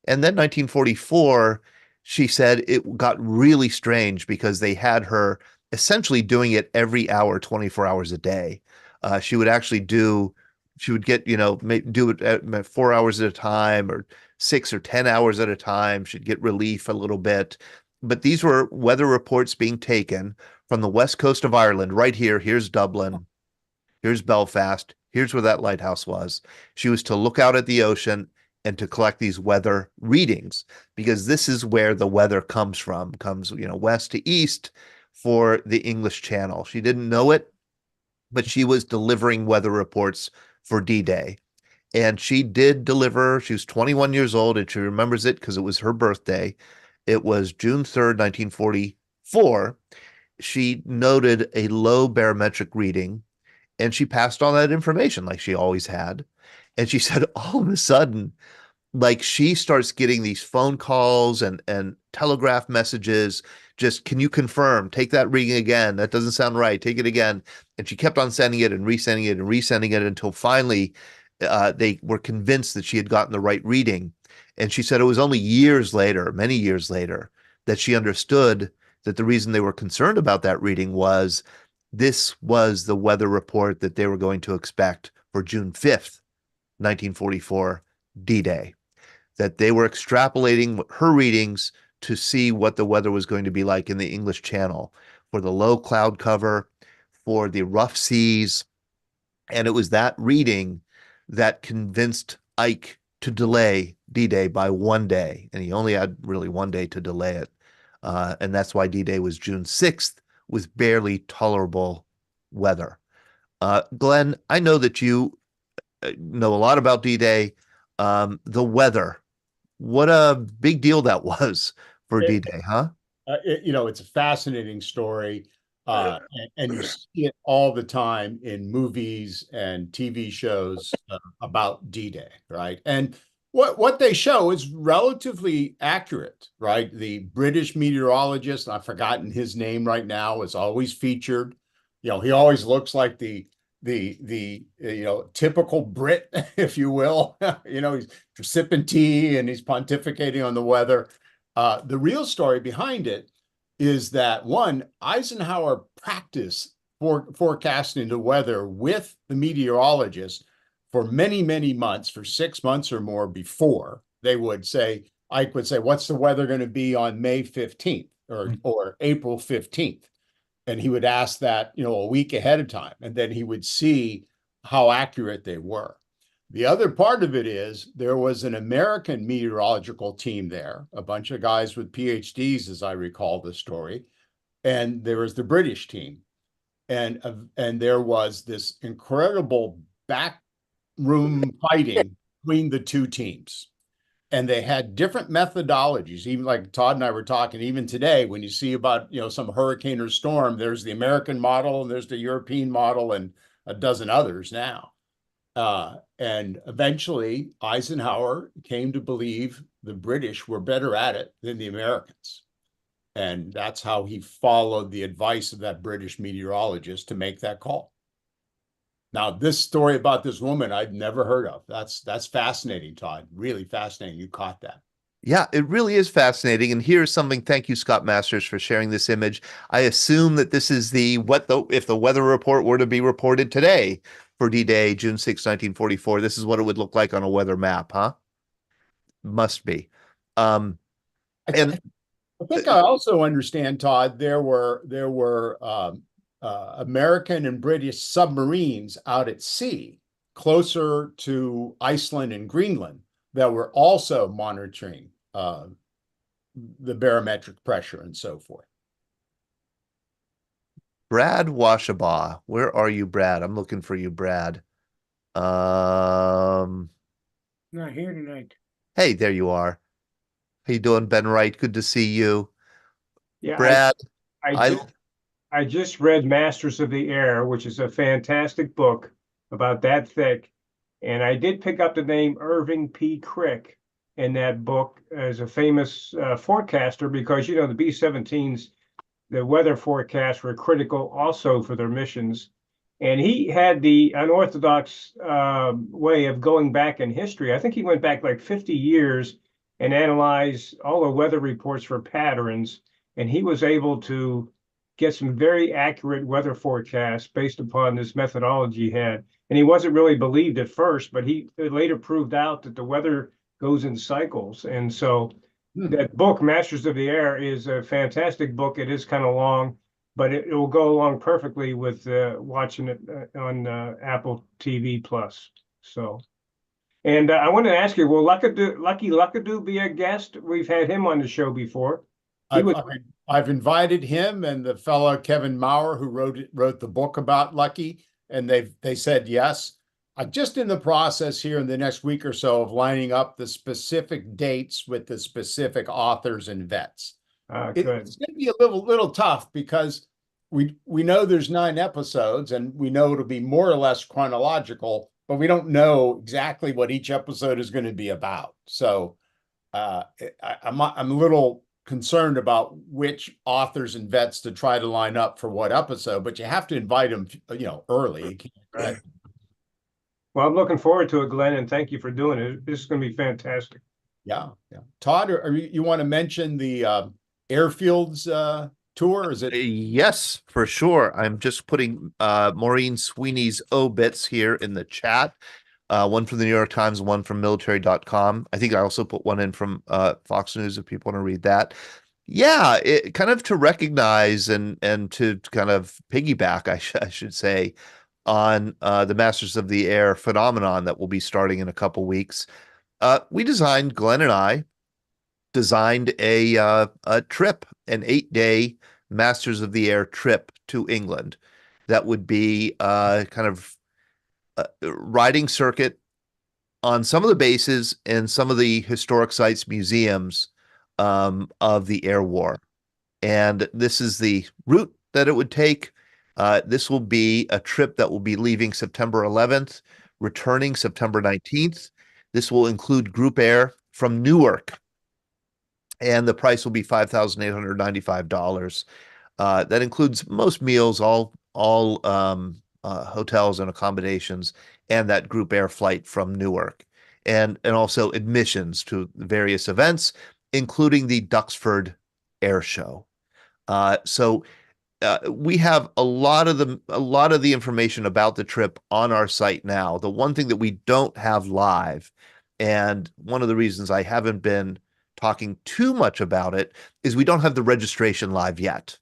And then 1944, she said it got really strange because they had her essentially doing it every hour, 24 hours a day. She would get, do it at 4 hours at a time or 6 or 10 hours at a time. She'd get relief a little bit. But these were weather reports being taken from the west coast of Ireland, right here. Here's Dublin. Here's Belfast. Here's where that lighthouse was. She was to look out at the ocean and to collect these weather readings, because this is where the weather comes west to east for the English Channel. She didn't know it, but she was delivering weather reports for D-Day. And she did deliver. She was 21 years old, and she remembers it because it was her birthday. It was June 3rd, 1944. she noted a low barometric reading, and she passed on that information like she always had. And she said all of a sudden, like she starts getting these phone calls and telegraph messages. Just, can you confirm? Take that reading again. That doesn't sound right. Take it again. And she kept on sending it and resending it and resending it until finally they were convinced that she had gotten the right reading. And she said it was only years later, many years later, that she understood that the reason they were concerned about that reading was this was the weather report that they were going to expect for June 5th, 1944, D-Day. That they were extrapolating her readings to see what the weather was going to be like in the English Channel for the low cloud cover, for the rough seas. And it was that reading that convinced Ike to delay D-Day by 1 day. And he only had really 1 day to delay it. And that's why D-Day was June 6th with barely tolerable weather. Glenn, I know that you know a lot about D-Day. The weather, what a big deal that was for D-Day, huh? It's a fascinating story. And you see it all the time in movies and TV shows about D-Day, right? And what they show is relatively accurate, right? The British meteorologist, I've forgotten his name right now, is always featured. He always looks like the typical Brit, if you will. He's sipping tea and he's pontificating on the weather. The real story behind it is that, one, Eisenhower practiced forecasting the weather with the meteorologist for many, many months, for 6 months or more before. Ike would say, what's the weather going to be on May 15th or April 15th? And he would ask that, a week ahead of time, and then he would see how accurate they were. The other part of it is there was an American meteorological team there, a bunch of guys with PhDs, as I recall the story, and there was the British team. And there was this incredible backroom fighting between the two teams. And they had different methodologies, even like Todd and I were talking, even today, when you see about, some hurricane or storm, there's the American model and there's the European model and a dozen others now. And eventually Eisenhower came to believe the British were better at it than the Americans. And that's how he followed the advice of that British meteorologist to make that call. Now, this story about this woman I'd never heard of. That's fascinating, Todd. Really fascinating. You caught that. Yeah, it really is fascinating. And here's something. Thank you, Scott Masters, for sharing this image. I assume that this is if the weather report were to be reported today for D-Day, June 6, 1944, this is what it would look like on a weather map, huh? Must be. And I think I also understand, Todd, there were American and British submarines out at sea closer to Iceland and Greenland that were also monitoring the barometric pressure and so forth. Brad Washabaugh, where are you, Brad? I'm looking for you, Brad. Not here tonight. Hey, there you are. How you doing, Ben Wright? Good to see you. Yeah, Brad, I just read Masters of the Air, which is a fantastic book about that thick. And I did pick up the name Irving P. Crick in that book as a famous forecaster because, the B-17s, the weather forecasts were critical also for their missions. And he had the unorthodox way of going back in history. I think he went back like 50 years and analyzed all the weather reports for patterns. And he was able to get some very accurate weather forecasts based upon this methodology he had. And he wasn't really believed at first, but he later proved out that the weather goes in cycles. And so that book, Masters of the Air, is a fantastic book. It is kind of long, but it will go along perfectly with watching it on Apple TV Plus. So, and I wanted to ask you, will Lucky Luckadoo be a guest? We've had him on the show before. I've invited him and the fellow Kevin Maurer, who wrote the book about Lucky, and they said yes. I'm just in the process here in the next week or so of lining up the specific dates with the specific authors and vets. It's going to be a little tough because we know there's 9 episodes, and we know it'll be more or less chronological, but we don't know exactly what each episode is going to be about. So I'm a little concerned about which authors and vets to try to line up for what episode, but you have to invite them, early. Right. Well, I'm looking forward to it, Glenn, and thank you for doing it. This is going to be fantastic. Yeah. Todd, you want to mention the airfields tour? Is it? Yes, for sure. I'm just putting Maureen Sweeney's obits here in the chat. One from the New York Times, one from military.com. I think I also put one in from Fox News if people want to read that. Yeah, it kind of to recognize and to kind of piggyback, I should say, on the Masters of the Air phenomenon that will be starting in a couple weeks. Glenn and I designed a trip, an 8-day Masters of the Air trip to England. That would be kind of riding circuit on some of the bases and some of the historic sites, museums of the air war. And this is the route that it would take. This will be a trip that will be leaving September 11th, returning September 19th. This will include group air from Newark, and the price will be $5,895. That includes most meals, all hotels and accommodations, and that group air flight from Newark, and also admissions to various events, including the Duxford Air Show. So we have a lot of the information about the trip on our site now. The one thing that we don't have live, and one of the reasons I haven't been talking too much about it, is we don't have the registration live yet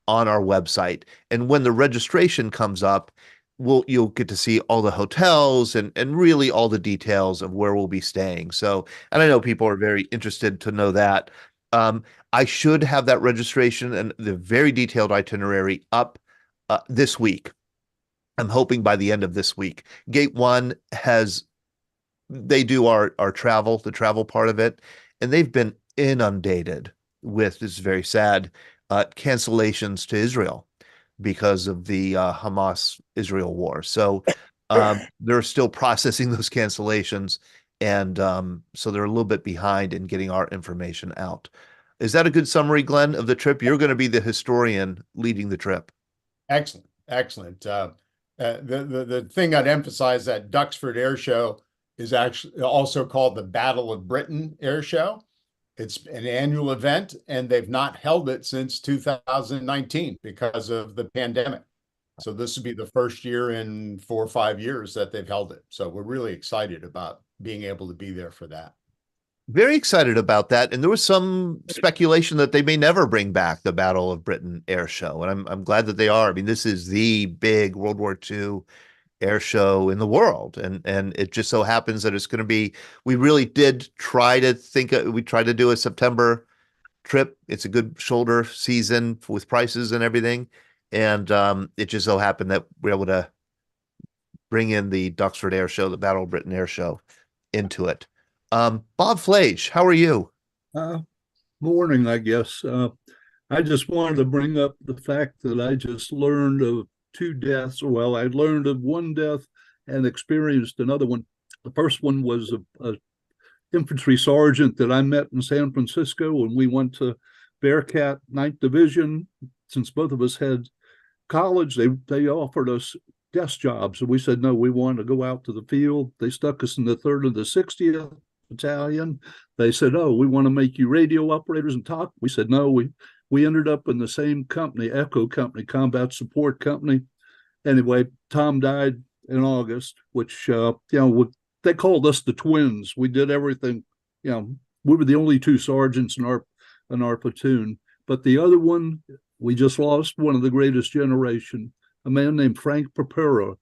on our website. And when the registration comes up, you'll get to see all the hotels and really all the details of where we'll be staying. So, and I know people are very interested to know that. I should have that registration and the very detailed itinerary up this week. I'm hoping by the end of this week. Gate 1 they do our travel, the travel part of it, and they've been inundated with, this is very sad, cancellations to Israel because of the Hamas-Israel war. So they're still processing those cancellations, and so they're a little bit behind in getting our information out. Is that a good summary, Glenn, of the trip? You're going to be the historian leading the trip. Excellent. The thing I'd emphasize, that Duxford Air Show is actually also called the Battle of Britain Air Show. It's an annual event, and they've not held it since 2019 because of the pandemic. So this will be the first year in 4 or 5 years that they've held it. So we're really excited about being able to be there for that. Very excited about that. And there was some speculation that they may never bring back the Battle of Britain Air Show. And I'm glad that they are. I mean, this is the big World War II air show in the world. And it just so happens that it's going to be, we really did try to do a September trip. It's a good shoulder season with prices and everything. And it just so happened that we're able to bring in the Duxford Air Show, the Battle of Britain Air Show, into it. Bob Flage, how are you? Morning, I guess. I just wanted to bring up the fact that I just learned of 2 deaths. Well, I learned of 1 death and experienced another one. The first one was a infantry sergeant that I met in San Francisco when we went to Bearcat 9th Division. Since both of us had college, they offered us desk jobs, and we said no, we want to go out to the field. They stuck us in the 3rd and the 60th Battalion. They said, oh, we want to make you radio operators and talk. We said no. We ended up in the same company, Echo Company, Combat Support Company. Anyway, Tom died in August, which they called us the twins. We did everything. We were the only 2 sergeants in our platoon. But the other one, we just lost one of the greatest generation, a man named Frank Papera.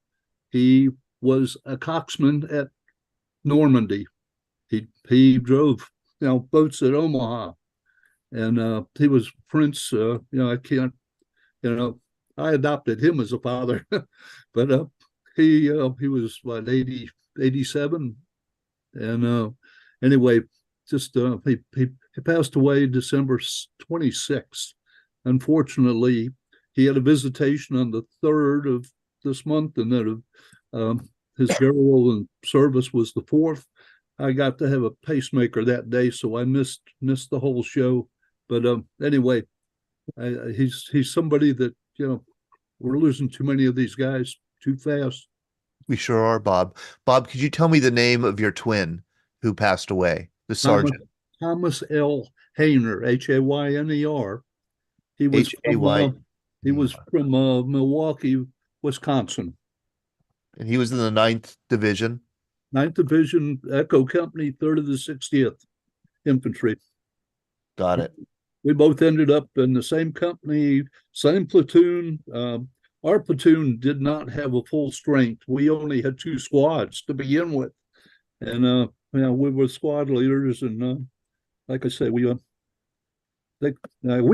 He was a coxswain at Normandy. He drove boats at Omaha, and he was Prince. I adopted him as a father, but he was what, 87, and anyway, just he passed away December 26th. Unfortunately, he had a visitation on the 3rd of this month, and then his burial and service was the 4th. I got to have a pacemaker that day, so I missed the whole show. But anyway, he's somebody that, you know, we're losing too many of these guys too fast. We sure are, Bob. Bob, could you tell me the name of your twin who passed away? The sergeant. Thomas L. Hayner, Hayner. He was from Milwaukee, Wisconsin. And he was in the 9th Division. 9th Division, Echo Company, 3rd of the 60th Infantry. Got it. We both ended up in the same company, same platoon. Our platoon did not have a full strength. We only had 2 squads to begin with. And we were squad leaders. And like I say, we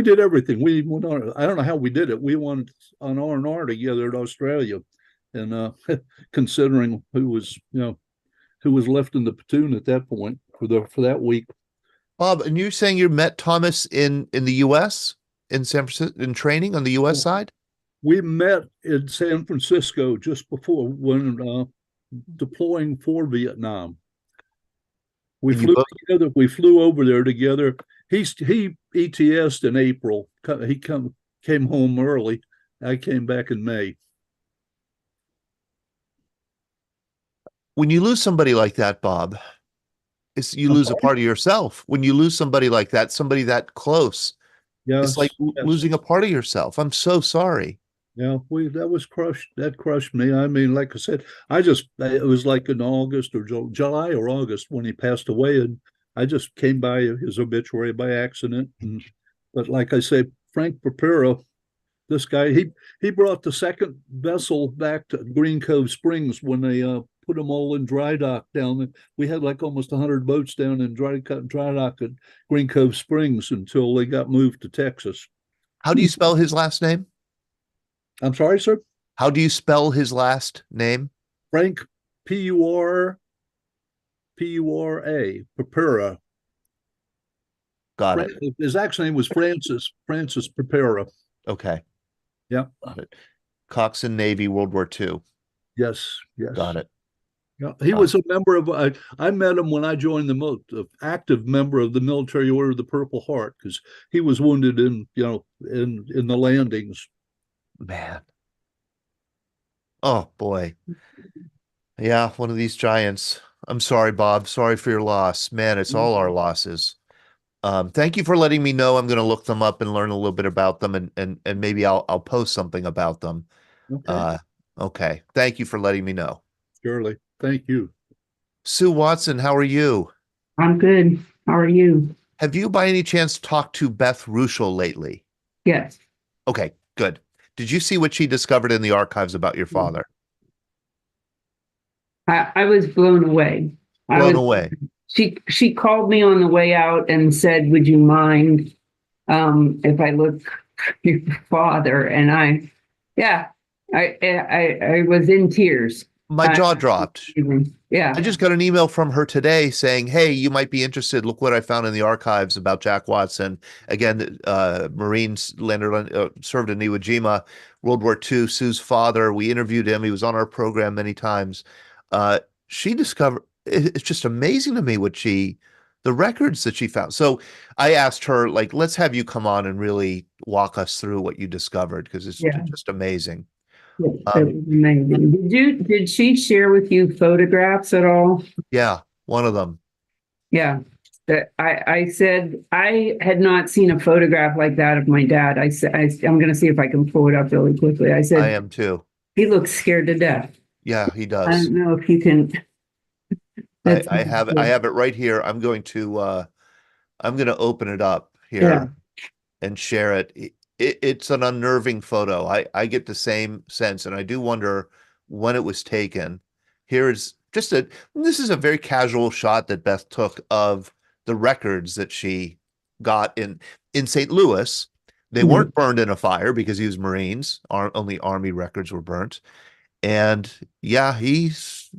did everything. We went on, I don't know how we did it. We went on R&R together in Australia. And considering who was left in the platoon at that point for that week. Bob, and you're saying you met Thomas in the U.S. in San Francisco in training on the U.S. side? We met in San Francisco just before when deploying for Vietnam. We flew together. We flew over there together. He ETS'd in April. He came home early. I came back in May. When you lose somebody like that, Bob, you lose a part of yourself. When you lose somebody like that, somebody that close, it's like losing a part of yourself. I'm so sorry. Yeah, that crushed me. I mean, like I said, it was like in August or July or August when he passed away, and I just came by his obituary by accident. But like I say, Frank Papera, this guy, he brought the 2nd vessel back to Green Cove Springs when they put them all in dry dock down there. We had like almost 100 boats down in dry dock at Green Cove Springs until they got moved to Texas. How do you spell his last name? I'm sorry, sir? How do you spell his last name? Frank, P-U-R-A, Papera. Got it. His actual name was Francis Papera. Okay. Yeah. Got it. Coxswain Navy, World War II. Yes. Got it. Yeah, he was a member of. I met him when I joined the active member of the Military Order of the Purple Heart, because he was wounded in the landings. Man. Oh boy. Yeah, one of these giants. I'm sorry, Bob. Sorry for your loss. Man, it's all our losses. Thank you for letting me know. I'm going to look them up and learn a little bit about them, and maybe I'll post something about them. Okay. Okay. Thank you for letting me know. Surely. Thank you. Sue Watson, how are you? I'm good. How are you? Have you by any chance talked to Beth Ruschel lately? Yes. Okay, good. Did you see what she discovered in the archives about your father? I was blown away. Blown away. She called me on the way out and said, "Would you mind if I look for your father?" And I was in tears. My jaw dropped. Yeah. I just got an email from her today saying, "Hey, you might be interested. Look what I found in the archives about Jack Watson." Again, Marines served in Iwo Jima, World War II. Sue's father. We interviewed him. He was on our program many times. She discovered. It's just amazing to me the records that she found. So I asked her, like, let's have you come on and really walk us through what you discovered, because it's just amazing. Yes, that was amazing. Did she share with you photographs at all? Yeah, one of them. Yeah. I said I had not seen a photograph like that of my dad. I said I'm going to see if I can pull it up really quickly. I said I am too. He looks scared to death. Yeah, he does. I don't know if you can. I have it right here. I'm going to open it up here and share it. It's an unnerving photo. I get the same sense, and I do wonder when it was taken. Here is this is a very casual shot that Beth took of the records that she got in St. Louis. They weren't burned in a fire because he was Marines. Only Army records were burnt. And yeah, he's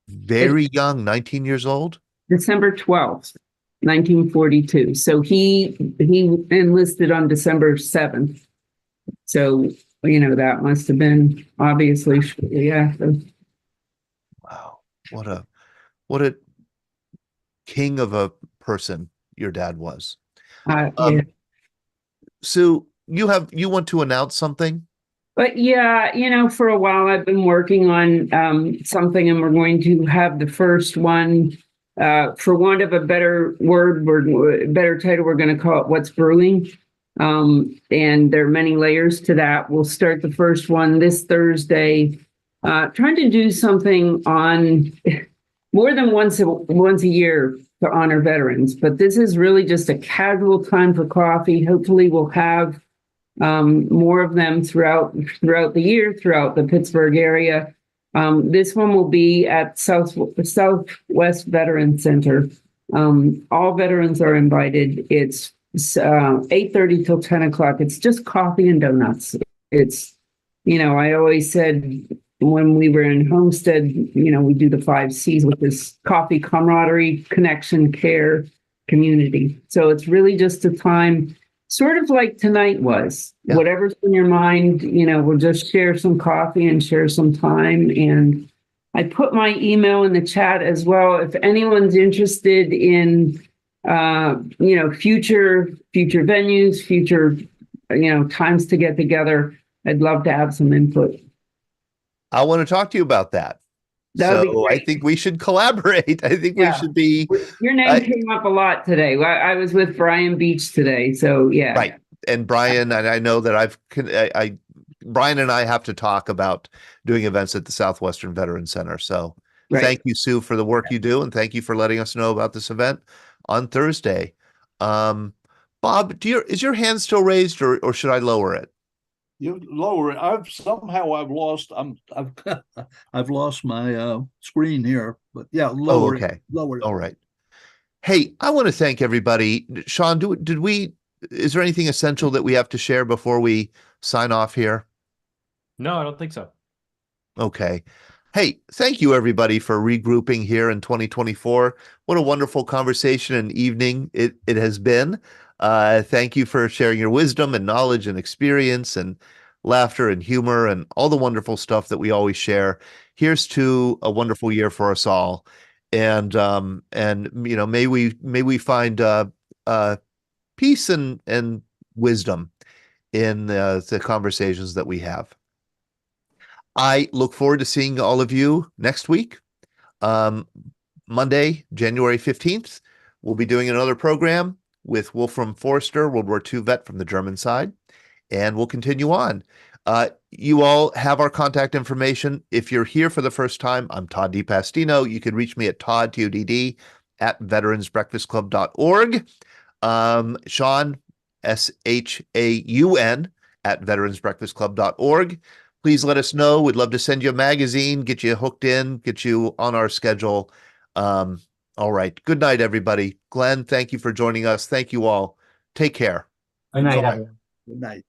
very young, 19 years old. December 12th, 1942. So he enlisted on December 7th. So, that must have been obviously shortly after. Wow. What a king of a person your dad was. Yeah. Sue, you want to announce something? But yeah, for a while I've been working on something, and we're going to have the first one, for want of a better better title, we're going to call it What's Brewing. And there are many layers to that. We'll start the first one this Thursday, trying to do something on more than once a year to honor veterans. But this is really just a casual time for coffee. Hopefully we'll have more of them throughout the year, throughout the Pittsburgh area. This one will be at Southwest Veteran Center. All veterans are invited. It's 8:30 till 10 o'clock. It's just coffee and donuts. It's, I always said when we were in Homestead, we do the 5 C's with this coffee, camaraderie, connection, care, community. So it's really just a time, sort of like tonight was. Yeah. Whatever's in your mind, we'll just share some coffee and share some time. And I put my email in the chat as well. If anyone's interested in, future venues, future, times to get together, I'd love to have some input. I want to talk to you about that. So I think we should collaborate. I think we should be. Your name came up a lot today. I was with Brian Beach today, so yeah. Right, and Brian, and I know that Brian and I have to talk about doing events at the Southwestern Veterans Center. So thank you, Sue, for the work you do, and thank you for letting us know about this event on Thursday. Bob, is your hand still raised, or should I lower it? You lower it. I've lost. I've lost my screen here. But yeah, lower. Okay. Lower. All right. Hey, I want to thank everybody. Sean, is there anything essential that we have to share before we sign off here? No, I don't think so. Okay. Hey, thank you everybody for regrouping here in 2024. What a wonderful conversation and evening it has been. Thank you for sharing your wisdom and knowledge and experience and laughter and humor and all the wonderful stuff that we always share. Here's to a wonderful year for us all. And may we find peace and wisdom in the conversations that we have. I look forward to seeing all of you next week. Monday, January 15th, we'll be doing another program with Wolfram Forster, World War II vet from the German side, and we'll continue on. You all have our contact information. If you're here for the first time, I'm Todd DiPastino. You can reach me at ToddTodd at veteransbreakfastclub.org. Sean, SHAUN at veteransbreakfastclub.org. Please let us know. We'd love to send you a magazine, get you hooked in, get you on our schedule. All right. Good night, everybody. Glenn, thank you for joining us. Thank you all. Take care. Good night, everyone. Good night.